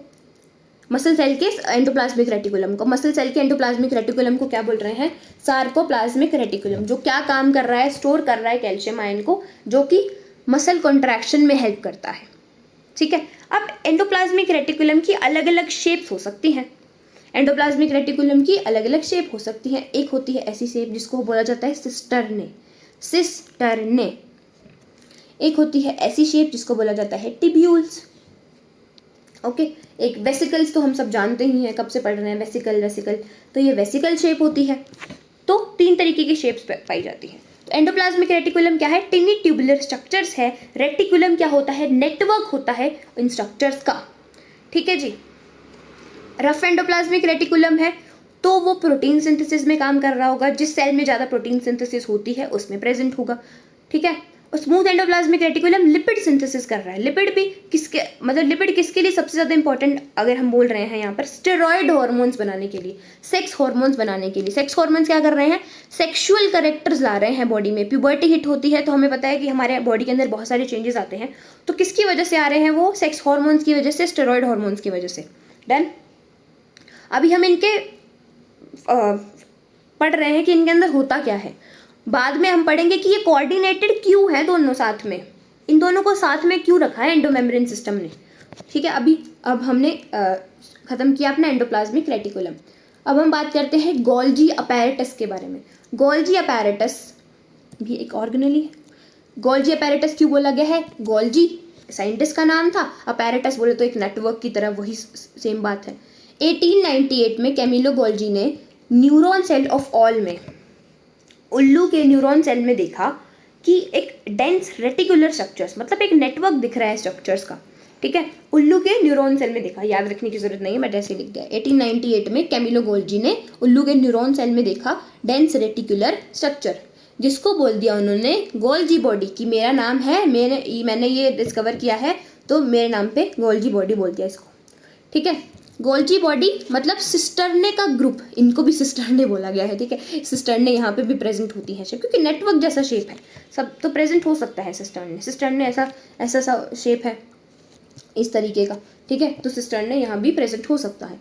मसल सेल के एंडोप्लाज्मिक रेटिकुलम को। मसल सेल के एंडोप्लाज्मिक रेटिकुलम को क्या बोल रहे हैं, सार्कोप्लाज्मिक रेटिकुलम, जो क्या काम कर रहा है, स्टोर कर रहा है कैल्शियम आयन को, जो कि मसल कॉन्ट्रैक्शन में हेल्प करता है, ठीक है। अब एंडोप्लाज्मिक रेटिकुलम की अलग अलग शेप्स हो सकती हैं, एंडोप्लाज्मिक रेटिकुलम की अलग अलग शेप हो सकती है। एक होती है ऐसी शेप जिसको बोला जाता है सिस्टर्ने, सिस्टर्ने। एक होती है ऐसी शेप जिसको बोला जाता है टिब्यूल्स, ओके। एक वेसिकल्स तो हम सब जानते ही हैं, कब से पढ़ रहे हैं वेसिकल, वेसिकल, तो ये वेसिकल शेप होती है। तो 3 तरीके की शेप्स पाई जाती है। तो एंडोप्लाज्मिक रेटिकुलम क्या है, टिनी ट्यूबुलर स्ट्रक्चर्स है। रेटिकुलम क्या होता है, नेटवर्क होता है इन स्ट्रक्चर्स का, ठीक है जी। रफ एंडोप्लाज्मिक रेटिकुलम है तो वो प्रोटीन सिंथेसिस में काम कर रहा होगा, जिस सेल में ज़्यादा प्रोटीन सिंथेसिस होती है उसमें प्रेजेंट होगा, ठीक है। और smooth endoplasmic reticulum lipid synthesis कर रहा है। लिपिड भी किसके, मतलब लिपिड किसके लिए सबसे ज़्यादा इंपॉर्टेंट, अगर हम बोल रहे हैं यहाँ पर स्टेरॉयड हार्मोन्स बनाने के लिए, सेक्स हार्मोन्स बनाने के लिए। सेक्स हार्मोन्स क्या कर रहे हैं, सेक्शुअल कैरेक्टर्स ला रहे हैं बॉडी में। प्यूबर्टी हिट होती है तो हमें पता है कि हमारे बॉडी के अंदर बहुत सारे चेंजेस आते हैं, तो किसकी वजह से आ रहे हैं वो, सेक्स हार्मोन्स की वजह से, स्टेरॉयड हार्मोन्स की वजह से। डन। अभी हम इनके पढ़ रहे हैं कि इनके अंदर होता क्या है, बाद में हम पढ़ेंगे कि ये कोऑर्डिनेटेड क्यों है दोनों साथ में, इन दोनों को साथ में क्यों रखा है एंडोमेम्ब्रेन सिस्टम ने, ठीक है। अब हमने ख़त्म किया अपना एंडोप्लाज्मिक रेटिकुलम। अब हम बात करते हैं गोल्जी अपैरेटस के बारे में। गोल्जी अपैरेटस भी एक ऑर्गेनेली है। गोल्जी अपैरेटस क्यों बोला गया है, गोल्जी साइंटिस्ट का नाम था, अपैरेटस बोले तो एक नेटवर्क की तरह, वही सेम बात है। 1898 में कैमिलो गोल्जी ने न्यूरॉन सेल ऑफ ऑल में, उल्लू के न्यूरॉन सेल में देखा कि एक डेंस रेटिकुलर स्ट्रक्चर्स, मतलब एक नेटवर्क दिख रहा है स्ट्रक्चर्स का, ठीक है। उल्लू के न्यूरॉन सेल में देखा, याद रखने की जरूरत नहीं है, मैं ऐसे लिख दिया। 1898 में कैमिलो गोल्जी ने उल्लू के न्यूरॉन सेल में देखा डेंस रेटिकुलर स्ट्रक्चर, जिसको बोल दिया उन्होंने गोल्जी बॉडी, कि मेरा नाम है, मैंने ये डिस्कवर किया है तो मेरे नाम पे गोल्जी बॉडी बोल दिया इसको, ठीक है। गोल्जी बॉडी मतलब सिस्टर्ने का ग्रुप, इनको भी सिस्टर्ने बोला गया है, ठीक है। सिस्टर्ने यहाँ पे भी प्रेजेंट होती है शेप, क्योंकि नेटवर्क जैसा शेप है, सब तो प्रेजेंट हो सकता है सिस्टर्ने। सिस्टर्ने ऐसा सा शेप है इस तरीके का, ठीक है। तो सिस्टर्ने यहाँ भी प्रेजेंट हो सकता है।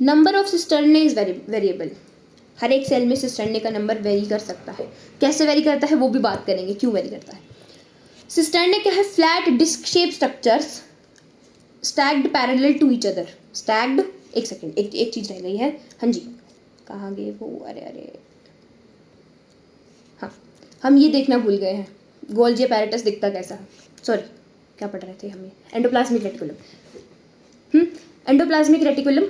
Number of cisternae is variable, हर एक सेल में सिस्टर्ने का नंबर वेरी कर सकता है। कैसे वेरी करता है वो भी बात करेंगे, क्यों वेरी करता है। सिस्टर्ने क्या है, flat disc shape structures stacked parallel to each other. Stacked, एक सेकेंड, एक चीज़ रह गई है, हाँ जी, कहाँ गए वो, अरे हाँ, हम ये देखना भूल गए हैं, गोल्जी अपैरेटस दिखता कैसा है, सॉरी क्या पढ़ रहे थे हम, ये एंडोप्लाज्मिक रेटिकुलम। एंडोप्लाज्मिक रेटिकुलम,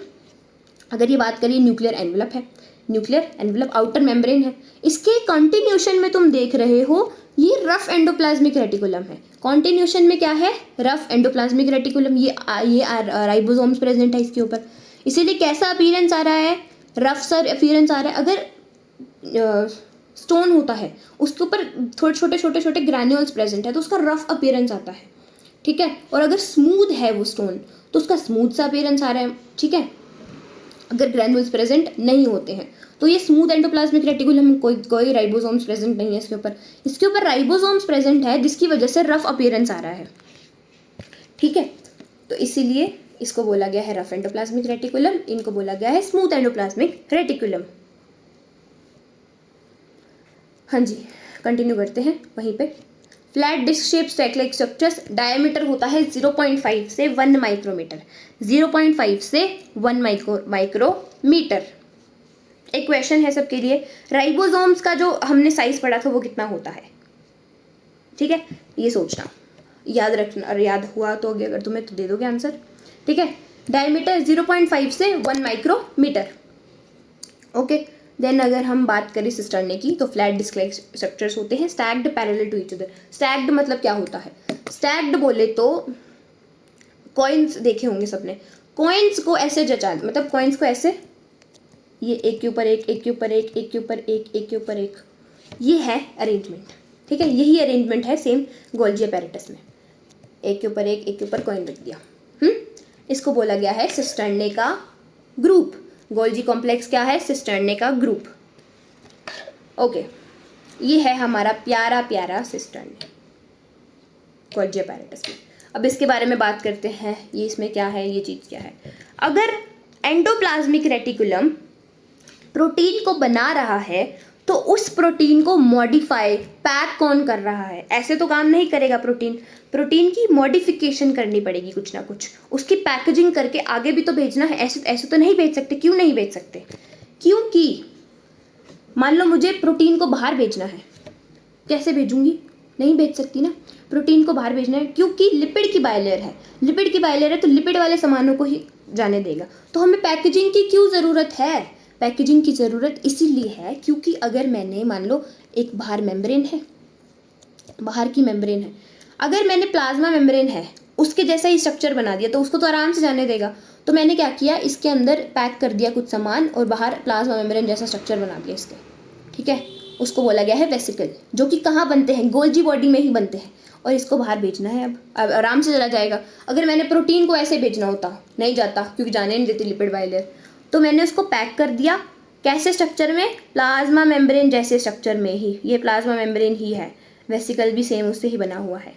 अगर ये बात करिए, न्यूक्लियर एनवलप है, न्यूक्लियर एनवलप आउटर मेम्ब्रेन है। इसके कंटिन्यूशन में तुम देख रहे हो ये रफ एंडोप्लाज्मिक रेटिकुलम है। कॉन्टिन्यूशन में क्या है, रफ एंडोप्लाज्मिक रेटिकुलम, ये राइबोसोम्स प्रेजेंट है इसके ऊपर, इसीलिए कैसा अपीयरेंस आ रहा है, रफ सर अपीयरेंस आ रहा है। अगर स्टोन होता है उसके ऊपर थोड़े छोटे छोटे ग्रैन्यूल्स प्रेजेंट है तो उसका रफ अपीयरेंस आता है, ठीक है। और अगर स्मूथ है वो स्टोन तो उसका स्मूथ सा अपीयरेंस आ रहा है, ठीक है। अगर ग्रैन्यूल्स प्रेजेंट नहीं होते हैं तो ये स्मूथ एंडोप्लाज्मिक रेटिकुलम, कोई राइबोसोम्स प्रेजेंट नहीं है इसके ऊपर राइबोसोम्स प्रेजेंट है जिसकी वजह से रफ अपीयरेंस आ रहा है, ठीक है। तो इसीलिए इसको बोला गया है रफ एंडोप्लाज्मिक रेटिकुलम, इनको बोला गया है स्मूथ एंडोप्लाज्मिक रेटिकुलम। हाँ जी, कंटिन्यू करते हैं वहीं पे। Flat disc shape stack like structures, diameter होता है 0.5 से 1 माइक्रोमीटर, 0.5 से 1 माइक्रोमीटर। एक क्वेश्चन है सबके लिए, राइबोसोम्स का जो हमने साइज पढ़ा था वो कितना होता है, ठीक है, ये सोचना, याद रखना, और याद हुआ तो अगर तुम्हें तो दे दोगे आंसर, ठीक है। डायमीटर 0.5 से 1 माइक्रोमीटर, ओके। देन अगर हम बात करें सिस्टर्ने की तो फ्लैट डिस्क लाइक स्ट्रक्चर्स होते हैं stacked parallel to each other. Stacked मतलब क्या होता है? स्टैक्ड बोले तो कॉइन्स देखे होंगे सबने, कॉइन्स को ऐसे जचा, मतलब कॉइन्स को ऐसे, ये एक के ऊपर एक, एक के ऊपर एक, एक के ऊपर एक, एक के ऊपर एक, ये है अरेंजमेंट, ठीक है। यही अरेंजमेंट है सेम गोल्जी अपैरेटस में, एक के ऊपर एक के ऊपर कॉइन रख दिया। इसको बोला गया है सिस्टर्ने का ग्रुप। गोल्जी कॉम्प्लेक्स क्या है? सिस्टर्ने का ग्रुप। ओके, ये है हमारा प्यारा प्यारा सिस्टर्ने गोल्जी अपैरेटस में। अब इसके बारे में बात करते हैं, ये इसमें क्या है, ये चीज़ क्या है। अगर एंडोप्लाज्मिक रेटिकुलम प्रोटीन को बना रहा है तो उस प्रोटीन को मॉडिफाई, पैक कौन कर रहा है? ऐसे तो काम नहीं करेगा प्रोटीन, प्रोटीन की मॉडिफिकेशन करनी पड़ेगी कुछ ना कुछ, उसकी पैकेजिंग करके आगे भी तो भेजना है। ऐसे ऐसे तो नहीं भेज सकते। क्यों नहीं भेज सकते? क्योंकि मान लो मुझे प्रोटीन को बाहर भेजना है, कैसे भेजूंगी? नहीं भेज सकती ना। प्रोटीन को बाहर भेजना है क्योंकि लिपिड की बायलेयर है, लिपिड की बायलेयर है तो लिपिड वाले सामानों को ही जाने देगा। तो हमें पैकेजिंग की क्यों ज़रूरत है? पैकेजिंग की ज़रूरत इसीलिए है क्योंकि अगर मैंने मान लो एक बाहर मेम्ब्रेन है, बाहर की मेम्ब्रेन है, अगर मैंने प्लाज्मा मेम्ब्रेन है उसके जैसा ही स्ट्रक्चर बना दिया तो उसको तो आराम से जाने देगा। तो मैंने क्या किया, इसके अंदर पैक कर दिया कुछ सामान और बाहर प्लाज्मा मेम्ब्रेन जैसा स्ट्रक्चर बना दिया इसके, ठीक है। उसको बोला गया है वेसिकल, जो कि कहाँ बनते हैं? गोल्जी बॉडी में ही बनते हैं। और इसको बाहर भेजना है, अब आराम से चला जाएगा। अगर मैंने प्रोटीन को ऐसे भेजना होता, नहीं जाता क्योंकि जाने नहीं देती लिपिड बायलेयर, तो मैंने उसको पैक कर दिया कैसे स्ट्रक्चर में? प्लाज्मा मेम्ब्रेन जैसे स्ट्रक्चर में ही। ये प्लाज्मा मेम्ब्रेन ही है, वेसिकल भी सेम उससे ही बना हुआ है।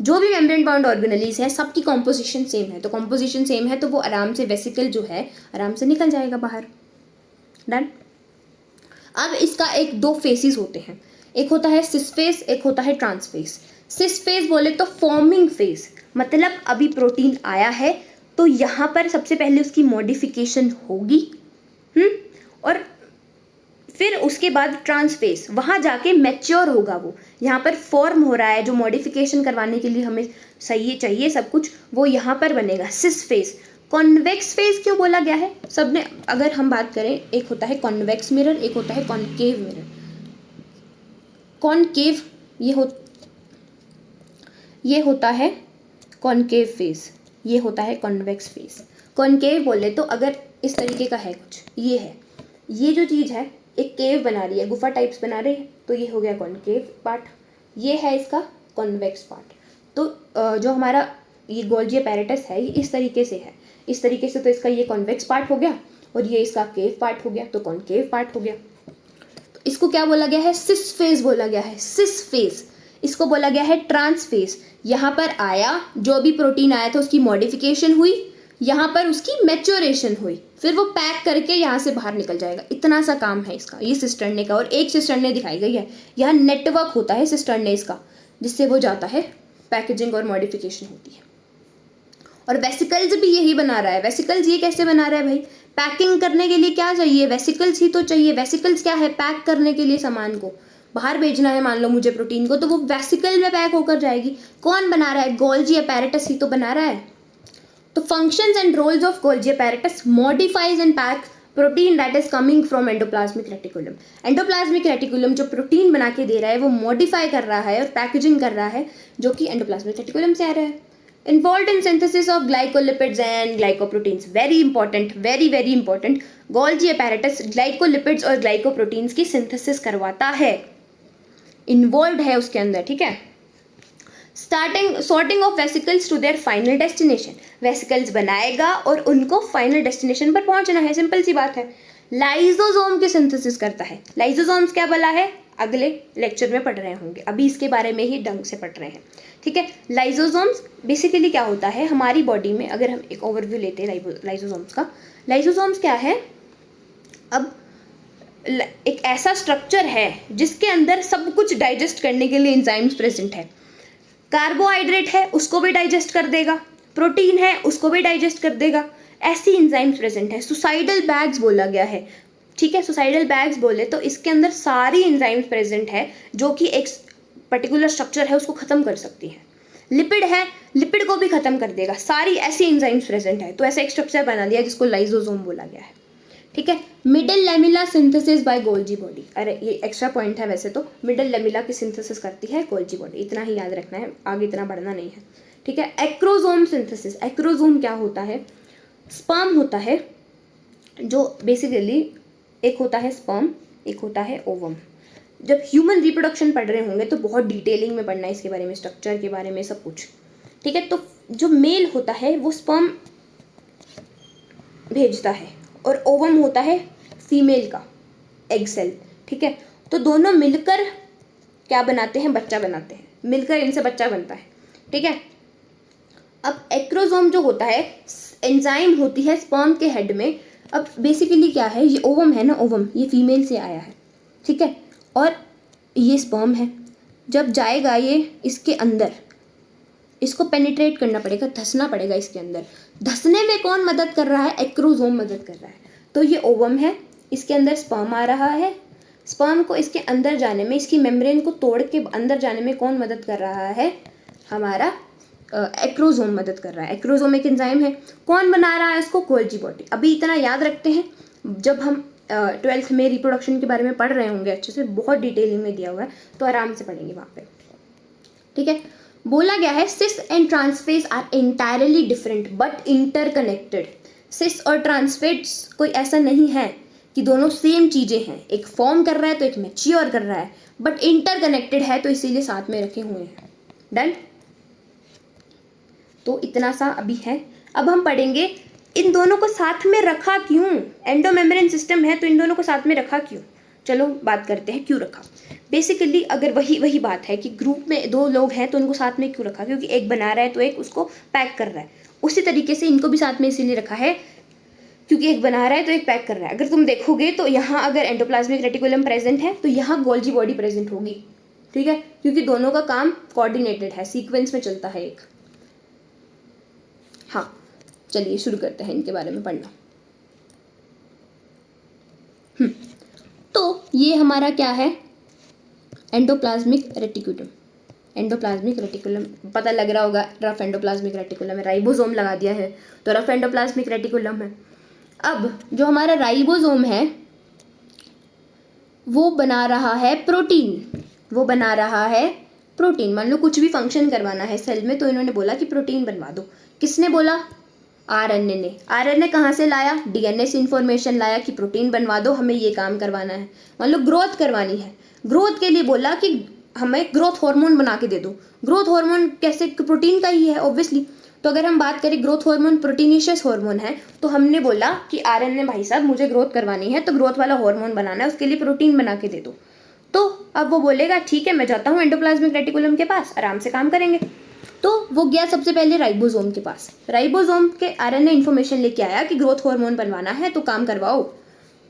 जो भी मेम्ब्रेन बाउंड ऑर्गेनेलीज है सबकी कॉम्पोजिशन सेम है, तो कॉम्पोजिशन सेम है तो वो आराम से वेसिकल जो है आराम से निकल जाएगा बाहर। डन। अब इसका एक दो फेसेस होते हैं, एक होता है सिस फेस, एक होता है ट्रांस फेस। सिस फेस बोले तो फॉर्मिंग फेस, मतलब अभी प्रोटीन आया है तो यहाँ पर सबसे पहले उसकी मॉडिफिकेशन होगी, और फिर उसके बाद ट्रांस फेस, वहाँ जाके मैच्योर होगा वो। यहाँ पर फॉर्म हो रहा है, जो मॉडिफिकेशन करवाने के लिए हमें सही चाहिए सब कुछ, वो यहाँ पर बनेगा सिस फेस। कॉन्वेक्स फेस क्यों बोला गया है? सबने, अगर हम बात करें, एक होता है कॉन्वेक्स मिरर, एक होता है कॉनकेव मिरर। कॉनकेव ये होता है कॉनकेव फेस, ये होता है कॉन्वेक्स फेस। कॉनकेव बोले तो अगर इस तरीके का है कुछ, ये है, ये जो चीज़ है एक केव बना रही है, गुफा टाइप्स बना रही है, तो ये हो गया कॉनकेव पार्ट, ये है इसका कॉन्वेक्स पार्ट। तो जो हमारा ये गोल्जी अपैरेटस है ये इस तरीके से है, इस तरीके से, तो इसका ये कॉन्वेक्स पार्ट हो गया और ये इसका केव पार्ट हो गया, तो कॉनकेव पार्ट हो गया। तो इसको क्या बोला गया है? सिस फेस बोला गया है, सिस फेस। इसको बोला गया है ट्रांस फेस। यहाँ पर आया, जो भी प्रोटीन आया था उसकी मॉडिफिकेशन हुई, यहाँ पर उसकी मैच्योरेशन हुई, फिर वो पैक करके यहाँ से बाहर निकल जाएगा। इतना सा काम है इसका, ये सिस्टर्ने का। और एक सिस्टर्ने दिखाई गई है, यहाँ नेटवर्क होता है सिस्टर्नेस का, जिससे वो जाता है, पैकेजिंग और मॉडिफिकेशन होती है। और वेसिकल्स भी यही बना रहा है। वेसिकल्स ये कैसे बना रहा है भाई? पैकिंग करने के लिए क्या चाहिए? वेसिकल्स ही तो चाहिए। वेसिकल्स क्या है? पैक करने के लिए सामान को बाहर भेजना है, मान लो मुझे प्रोटीन को, तो वो वेसिकल में पैक होकर जाएगी। कौन बना रहा है? गोल्जी अपैरेटस ही तो बना रहा है। तो functions and roles of Golgi apparatus modifies and pack protein that is coming from endoplasmic reticulum. Endoplasmic reticulum जो प्रोटीन बना के दे रहा है वो मॉडिफाई कर रहा है और पैकेजिंग कर रहा है, जो कि एंडोप्लाज्मिक रेटिकुलम से आ रहा है। Involved in synthesis of glycolipids and glycoproteins. Very important, very very important. Golgi apparatus glycolipids और glycoproteins की synthesis करवाता है, इन्वॉल्व है उसके अंदर, ठीक है। sorting of vesicles to their final destination. Vesicles बनाएगा और उनको फाइनल डेस्टिनेशन पर पहुंचना है, सिंपल सी बात है। लाइजोसोम की सिंथेसिस करता है। लाइजोसोम्स क्या बोला है? अगले लेक्चर में पढ़ रहे होंगे, अभी इसके बारे में ही ढंग से पढ़ रहे हैं, ठीक है। लाइजोसोम्स बेसिकली क्या होता है हमारी बॉडी में? अगर हम एक ओवरव्यू लेते हैं लाइजोसोम्स का, लाइजोसोम्स क्या है? अब एक ऐसा स्ट्रक्चर है जिसके अंदर सब कुछ डाइजेस्ट करने के लिए एंजाइम्स प्रेजेंट है। कार्बोहाइड्रेट है उसको भी डाइजेस्ट कर देगा, प्रोटीन है उसको भी डाइजेस्ट कर देगा, ऐसी एंजाइम्स प्रेजेंट है। सुसाइडल बैग्स बोला गया है, ठीक है। सुसाइडल बैग्स बोले तो इसके अंदर सारी एंजाइम्स प्रेजेंट है जो कि एक पर्टिकुलर स्ट्रक्चर है उसको ख़त्म कर सकती है। लिपिड है, लिपिड को भी ख़त्म कर देगा, सारी ऐसी एंजाइम्स प्रेजेंट है। तो ऐसा एक स्ट्रक्चर बना दिया जिसको लाइजोसोम बोला गया है, ठीक है। Middle lamella synthesis by Golgi body, अरे ये एक्स्ट्रा पॉइंट है वैसे तो, मिडल लेमिला की सिंथेसिस करती है गोल्जी बॉडी, इतना ही याद रखना है, आगे इतना बढ़ना नहीं है, ठीक है। एक्रोसोम सिंथेसिस, एक्रोसोम क्या होता है, स्पर्म होता है जो बेसिकली, एक होता है स्पर्म, एक होता है ओवम। जब ह्यूमन रिप्रोडक्शन पढ़ रहे होंगे तो बहुत डिटेलिंग में पढ़ना है इसके बारे में, स्ट्रक्चर के बारे में सब कुछ, ठीक है। तो जो मेल होता है वो स्पर्म भेजता है और ओवम होता है फीमेल का एग सेल, ठीक है। तो दोनों मिलकर क्या बनाते हैं, बच्चा बनाते हैं, मिलकर इनसे बच्चा बनता है, ठीक है। अब एक्रोसोम जो होता है, एंजाइम होती है स्पर्म के हेड में। अब बेसिकली क्या है, ये ओवम है ना, ओवम ये फीमेल से आया है, ठीक है, और ये स्पर्म है। जब जाएगा ये इसके अंदर, इसको पेनिट्रेट करना पड़ेगा, धंसना पड़ेगा इसके अंदर। धंसने में कौन मदद कर रहा है, एक्रोसोम मदद कर रहा है। तो ये ओवम है, इसके अंदर स्पर्म आ रहा है, स्पर्म को इसके अंदर जाने में, इसकी मेम्ब्रेन को तोड़ के अंदर जाने में कौन मदद कर रहा है, हमारा एक्रोसोम मदद कर रहा है। एक्रोसोम एक एंजाइम है, कौन बना रहा है इसको, गोल्जी बॉडी। अभी इतना याद रखते हैं, जब हम 12th में रिप्रोडक्शन के बारे में पढ़ रहे होंगे अच्छे से, बहुत डिटेलिंग में दिया हुआ है, तो आराम से पढ़ेंगे वहाँ पे, ठीक है। बोला गया है cis and trans face are entirely different but interconnected. Cis और ट्रांसफेज कोई ऐसा नहीं है कि दोनों सेम चीज़ें हैं, एक फॉर्म कर रहा है तो एक मैच्योर कर रहा है, बट इंटरकनेक्टेड है तो इसीलिए साथ में रखे हुए हैं। डन। तो इतना सा अभी है। अब हम पढ़ेंगे इन दोनों को साथ में रखा क्यों, एंडोमेम्ब्रेन सिस्टम है तो इन दोनों को साथ में रखा क्यों। चलो बात करते हैं क्यों रखा। बेसिकली अगर वही बात है कि ग्रुप में दो लोग हैं तो उनको साथ में क्यों रखा, क्योंकि एक बना रहा है तो एक उसको पैक कर रहा है। उसी तरीके से इनको भी साथ में इसीलिए रखा है क्योंकि एक बना रहा है तो एक पैक कर रहा है। अगर तुम देखोगे तो यहाँ अगर एंडोप्लाज्मिक रेटिकुलम प्रेजेंट है तो यहाँ गोल्जी बॉडी प्रेजेंट होगी, ठीक है, क्योंकि दोनों का काम कोऑर्डिनेटेड है, सीक्वेंस में चलता है एक। हाँ चलिए शुरू करते हैं इनके बारे में पढ़ना। तो ये हमारा क्या है, एंडोप्लाज्मिक रेटिकुलम। एंडोप्लाज्मिक रेटिकुलम पता लग रहा होगा, रफ एंडोप्लाज्मिक रेटिकुलम है, राइबोसोम लगा दिया है तो रफ एंडोप्लाज्मिक रेटिकुलम है। अब जो हमारा राइबोसोम है वो बना रहा है प्रोटीन, वो बना रहा है प्रोटीन। मान लो कुछ भी फंक्शन करवाना है सेल में तो इन्होंने बोला कि प्रोटीन बनवा दो। किसने बोला, आरएनए ने। आरएनए कहाँ से लाया, डीएनए से इंफॉर्मेशन लाया कि प्रोटीन बनवा दो, हमें ये काम करवाना है। मान लो ग्रोथ करवानी है, ग्रोथ के लिए बोला कि हमें ग्रोथ हार्मोन बना के दे दो। ग्रोथ हार्मोन कैसे, प्रोटीन का ही है ऑब्वियसली। तो अगर हम बात करें ग्रोथ हार्मोन प्रोटीनिशियस हार्मोन है तो हमने बोला कि आरएनए भाई साहब मुझे ग्रोथ करवानी है तो ग्रोथ वाला हार्मोन बनाना है, उसके लिए प्रोटीन बना के दे दो। तो अब वो बोलेगा ठीक है मैं जाता हूँ एंडोप्लाज्मिक रेटिकुलम के पास, आराम से काम करेंगे। तो वो गया सबसे पहले राइबोसोम के पास। राइबोसोम के आरएनए इन्फॉर्मेशन लेके आया कि ग्रोथ हार्मोन बनवाना है तो काम करवाओ।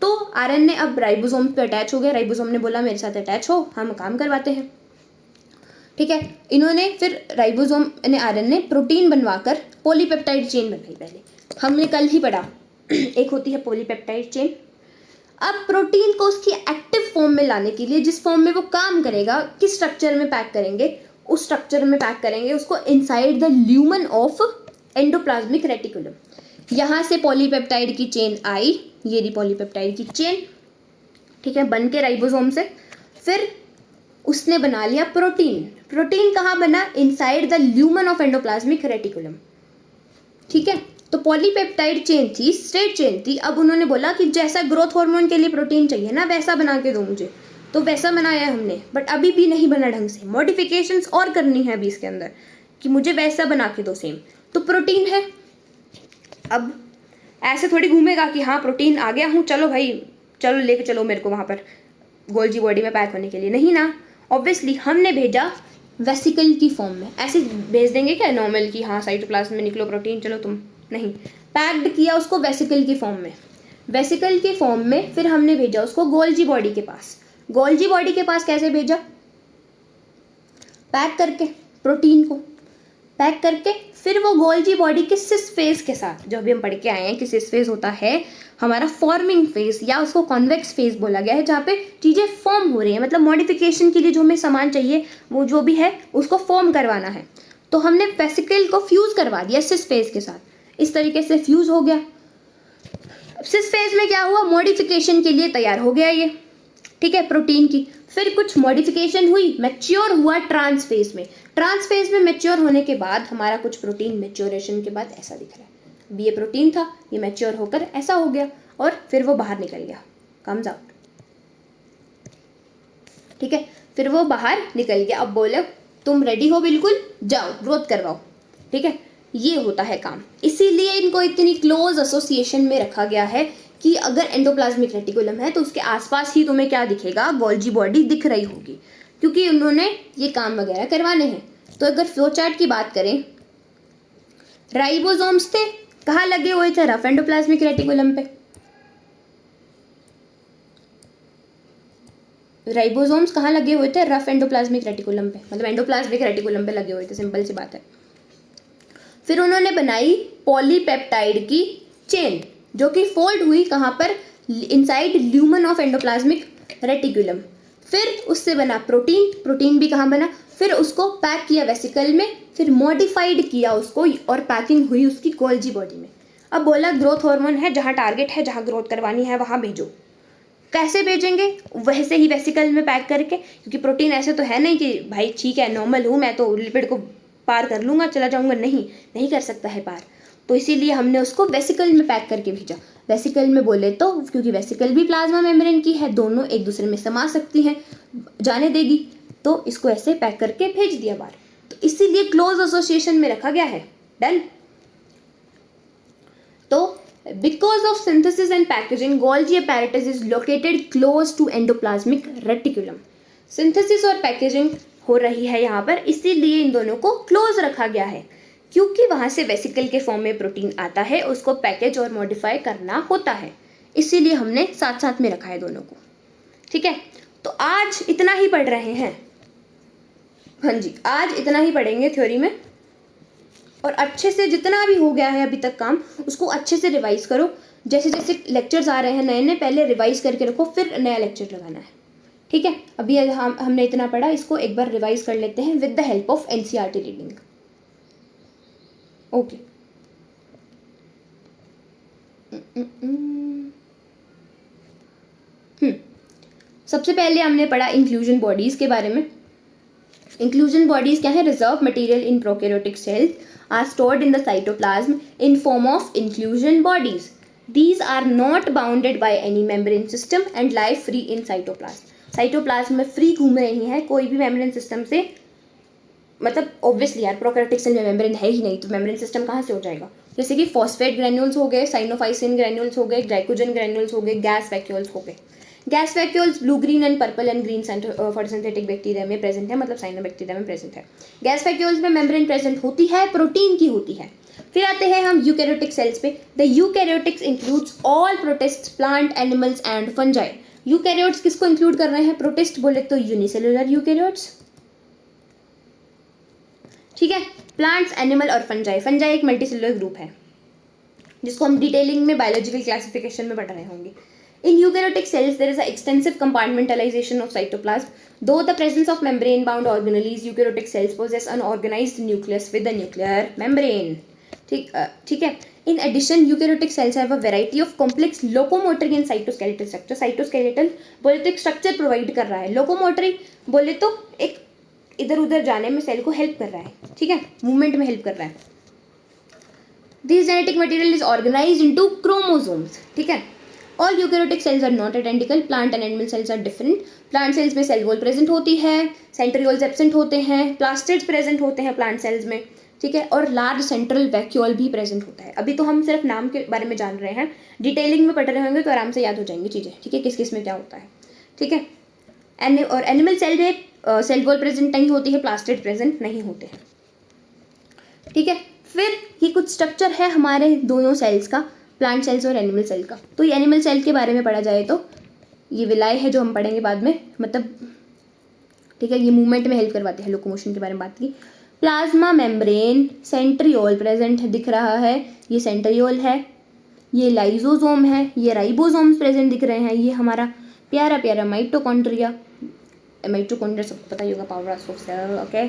तो आरएनए अब राइबोसोम पे अटैच हो गया, राइबोसोम ने बोला मेरे साथ अटैच हो, हम काम करवाते हैं, ठीक है। इन्होंने फिर राइबोसोम ने आरएनए प्रोटीन बनवाकर पॉलीपेप्टाइड चेन बनाई। पहले हमने कल ही पढ़ा एक होती है पॉलीपेप्टाइड चेन। अब प्रोटीन को उसकी एक्टिव फॉर्म में लाने के लिए, जिस फॉर्म में वो काम करेगा, किस स्ट्रक्चर में पैक करेंगे, उस स्ट्रक्चर में पैक करेंगे उसको inside the lumen of endoplasmic reticulum. यहाँ से पॉलीपेप्टाइड की चेन आई, ये रही पॉलीपेप्टाइड की चेन, ठीक है, बन के राइबोसोम से। फिर उसने बना लिया प्रोटीन। प्रोटीन कहाँ बना, inside the lumen of endoplasmic reticulum, ठीक है। तो पॉलीपेप्टाइड चेन थी, स्ट्रेट चेन थी। अब उन्होंने बोला कि जैसा ग्रोथ हार्मोन के लिए प्रोटीन चाहिए ना वैसा बना के दो मुझे, तो वैसा बनाया हमने, बट अभी भी नहीं बना ढंग से, मॉडिफिकेशंस और करनी है अभी इसके अंदर कि मुझे वैसा बना के दो सेम। तो प्रोटीन है। अब ऐसे थोड़ी घूमेगा कि हाँ प्रोटीन आ गया हूँ, चलो भाई चलो लेके चलो मेरे को वहाँ पर गोल्जी बॉडी में पैक होने के लिए, नहीं ना। ऑब्वियसली हमने भेजा वेसिकल की फॉर्म में। ऐसे भेज देंगे क्या नॉर्मल कि हाँ साइटोप्लाज्म में निकलो प्रोटीन चलो तुम, नहीं, पैक्ड किया उसको वेसिकल की फॉर्म में। वेसिकल की फॉर्म में फिर हमने भेजा उसको गोल्जी बॉडी के पास। गोल्जी बॉडी के पास कैसे भेजा, पैक करके, प्रोटीन को पैक करके। फिर वो गोल्जी बॉडी के सिस फेज के साथ, जो अभी हम पढ़ के आए हैं कि सिस फेज होता है हमारा फॉर्मिंग फेज, या उसको कॉन्वेक्स फेज बोला गया है, जहाँ पे चीज़ें फॉर्म हो रही हैं, मतलब मॉडिफिकेशन के लिए जो हमें सामान चाहिए वो जो भी है उसको फॉर्म करवाना है। तो हमने वेसिकल को फ्यूज़ करवा दिया सिस फेज के साथ, इस तरीके से फ्यूज़ हो गया। सिस फेज में क्या हुआ, मॉडिफिकेशन के लिए तैयार हो गया ये, ठीक है, प्रोटीन की। फिर कुछ मॉडिफिकेशन हुई, मैच्योर हुआ ट्रांस फेज में। ट्रांस फेज में मैच्योर होने के बाद हमारा कुछ प्रोटीन मैच्योरेशन के बाद ऐसा दिख रहा है। अभी ये प्रोटीन था, ये मैच्योर होकर ऐसा हो गया और फिर वो बाहर निकल गया, कम्स आउट, ठीक है, फिर वो बाहर निकल गया। अब बोलो तुम रेडी हो, बिल्कुल जाओ ग्रोथ करवाओ, ठीक है, ये होता है काम। इसीलिए इनको इतनी क्लोज एसोसिएशन में रखा गया है कि अगर एंडोप्लाज्मिक रेटिकुलम है तो उसके आसपास ही तुम्हें क्या दिखेगा, गोल्जी बॉडी दिख रही होगी, क्योंकि उन्होंने ये काम वगैरह करवाने हैं। तो अगर फ्लो चार्ट की बात करें, राइबोसोम्स थे, कहाँ लगे हुए थे, रफ एंडोप्लाज्मिक रेटिकुलम पे। राइबोसोम्स कहाँ लगे हुए थे, रफ एंडोप्लाज्मिक रेटिकुलम पे, मतलब एंडोप्लाज्मिक रेटिकुलम पे लगे हुए थे, सिंपल सी बात है। फिर उन्होंने बनाई पॉलीपेप्टाइड की चेन, जो कि फोल्ड हुई कहाँ पर, inside lumen of endoplasmic reticulum. फिर उससे बना प्रोटीन, प्रोटीन भी कहाँ बना, फिर उसको पैक किया वेसिकल में, फिर मॉडिफाइड किया उसको और पैकिंग हुई उसकी गोल्जी बॉडी में। अब बोला ग्रोथ हार्मोन है, जहाँ टारगेट है, जहाँ ग्रोथ करवानी है वहाँ भेजो। कैसे भेजेंगे, वैसे ही वेसिकल में पैक करके, क्योंकि प्रोटीन ऐसे तो है नहीं कि भाई ठीक है नॉर्मल हूँ मैं तो लिपिड को पार कर लूँगा चला जाऊँगा, नहीं कर सकता है पार। तो इसीलिए हमने उसको वेसिकल में पैक करके भेजा। वेसिकल में बोले तो क्योंकि वेसिकल भी प्लाज्मा मेम्ब्रेन की है, दोनों एक दूसरे में समा सकती हैं, जाने देगी, तो इसको ऐसे पैक करके भेज दिया बाहर। तो इसीलिए क्लोज एसोसिएशन में रखा गया है। डन। तो because of synthesis and packaging, Golgi apparatus is located close to endoplasmic reticulum. Synthesis और पैकेजिंग हो रही है यहाँ पर, इसीलिए इन दोनों को क्लोज रखा गया है, क्योंकि वहाँ से वेसिकल के फॉर्म में प्रोटीन आता है, उसको पैकेज और मॉडिफाई करना होता है, इसीलिए हमने साथ साथ में रखा है दोनों को, ठीक है। तो आज इतना ही पढ़ रहे हैं, हाँ जी, आज इतना ही पढ़ेंगे थ्योरी में, और अच्छे से जितना भी हो गया है अभी तक काम, उसको अच्छे से रिवाइज करो। जैसे जैसे लेक्चर्स आ रहे हैं नए नए, पहले रिवाइज करके रखो, फिर नया लेक्चर लगाना है, ठीक है। अभी हमने इतना पढ़ा, इसको एक बार रिवाइज कर लेते हैं with the help of NCERT reading. Okay, सबसे पहले हमने पढ़ा इंक्लूजन बॉडीज के बारे में। इंक्लूजन बॉडीज क्या है, reserve material in prokaryotic cells are stored in the cytoplasm in form of inclusion bodies. These are not bounded by any membrane system and lie free in cytoplasm. Cytoplasm में free घूम रही हैं, कोई भी membrane system से, मतलब obviously यार prokaryotic cell में मेम्ब्रेन है ही नहीं, तो मेम्ब्रेन सिस्टम कहाँ से हो जाएगा। जैसे कि फॉस्फेट ग्रैन्यूल्स हो गए, साइनोफाइसिन ग्रैन्यूल्स हो गए, ग्लाइकोजन ग्रैन्यूल्स हो गए, गैस वैक्यूल्स हो गए। Gas vacuoles blue green and purple and green photosynthetic bacteria में प्रेजेंट है, मतलब साइनोबैक्टीरिया में प्रेजेंट है। गैस वैक्यूल्स में मेम्ब्रेन प्रेजेंट होती है, प्रोटीन की होती है। फिर आते हैं हम यूकैरियोटिक सेल्स पे। The eukaryotics includes all protist, plant, animals and fungi. Eukaryotes किसको इंक्लूड कर रहे हैं, प्रोटिस्ट बोले तो यूनिसेलुलर यूकैरियोट्स, ठीक है, प्लांट्स, एनिमल और फंजाई। फंजाई एक मल्टीसेलुलर ग्रुप है जिसको हम डिटेलिंग में बायोलॉजिकल क्लासिफिकेशन में पढ़ रहे होंगे। In eukaryotic cells, there is an extensive compartmentalization of cytoplasm. Though the presence of membrane-bound organelles, eukaryotic cells possess an organized nucleus with a nuclear membrane. ठीक है. In addition, eukaryotic cells have a variety of complex locomotory and cytoskeletal structure. Cytoskeletal बोले तो एक structure provide कर रहा है, locomotory बोले तो एक इधर उधर जाने में सेल को हेल्प कर रहा है, ठीक है, मूवमेंट में हेल्प कर रहा है। This genetic material is organized into chromosomes, ठीक है। All eukaryotic cells are not identical. Plant and animal cells are different. Plant cells में cell wall present होती है, centrioles absent होते हैं, plastids present होते हैं plant cells में, ठीक है, और large central vacuole भी present होता है। अभी तो हम सिर्फ नाम के बारे में जान रहे हैं, डिटेलिंग में पढ़ रहे होंगे तो आराम से याद हो जाएंगी चीज़ें, ठीक है, किस किस में क्या होता है, ठीक है। और एनिमल सेल में सेल वॉल प्रेजेंट नहीं होती है, प्लास्टिड प्रेजेंट नहीं होते हैं, ठीक है। फिर ये कुछ स्ट्रक्चर है हमारे दोनों सेल्स का, प्लांट सेल्स और एनिमल सेल का। तो ये एनिमल सेल के बारे में पढ़ा जाए तो ये विलाय है जो हम पढ़ेंगे बाद में, मतलब ठीक है, ये मूवमेंट में हेल्प करवाते हैं, लोकोमोशन के बारे में बात की। प्लाज्मा मेम्ब्रेन, सेंट्रियोल प्रेजेंट दिख रहा है, ये सेंट्रियोल है, ये लाइजोसोम है, ये राइबोसोम्स प्रेजेंट दिख रहे हैं, ये हमारा प्यारा प्यारा माइटोकॉन्ड्रिया। माइटोकॉन्ड्रिया सबको पता ही होगा, power of cell, okay.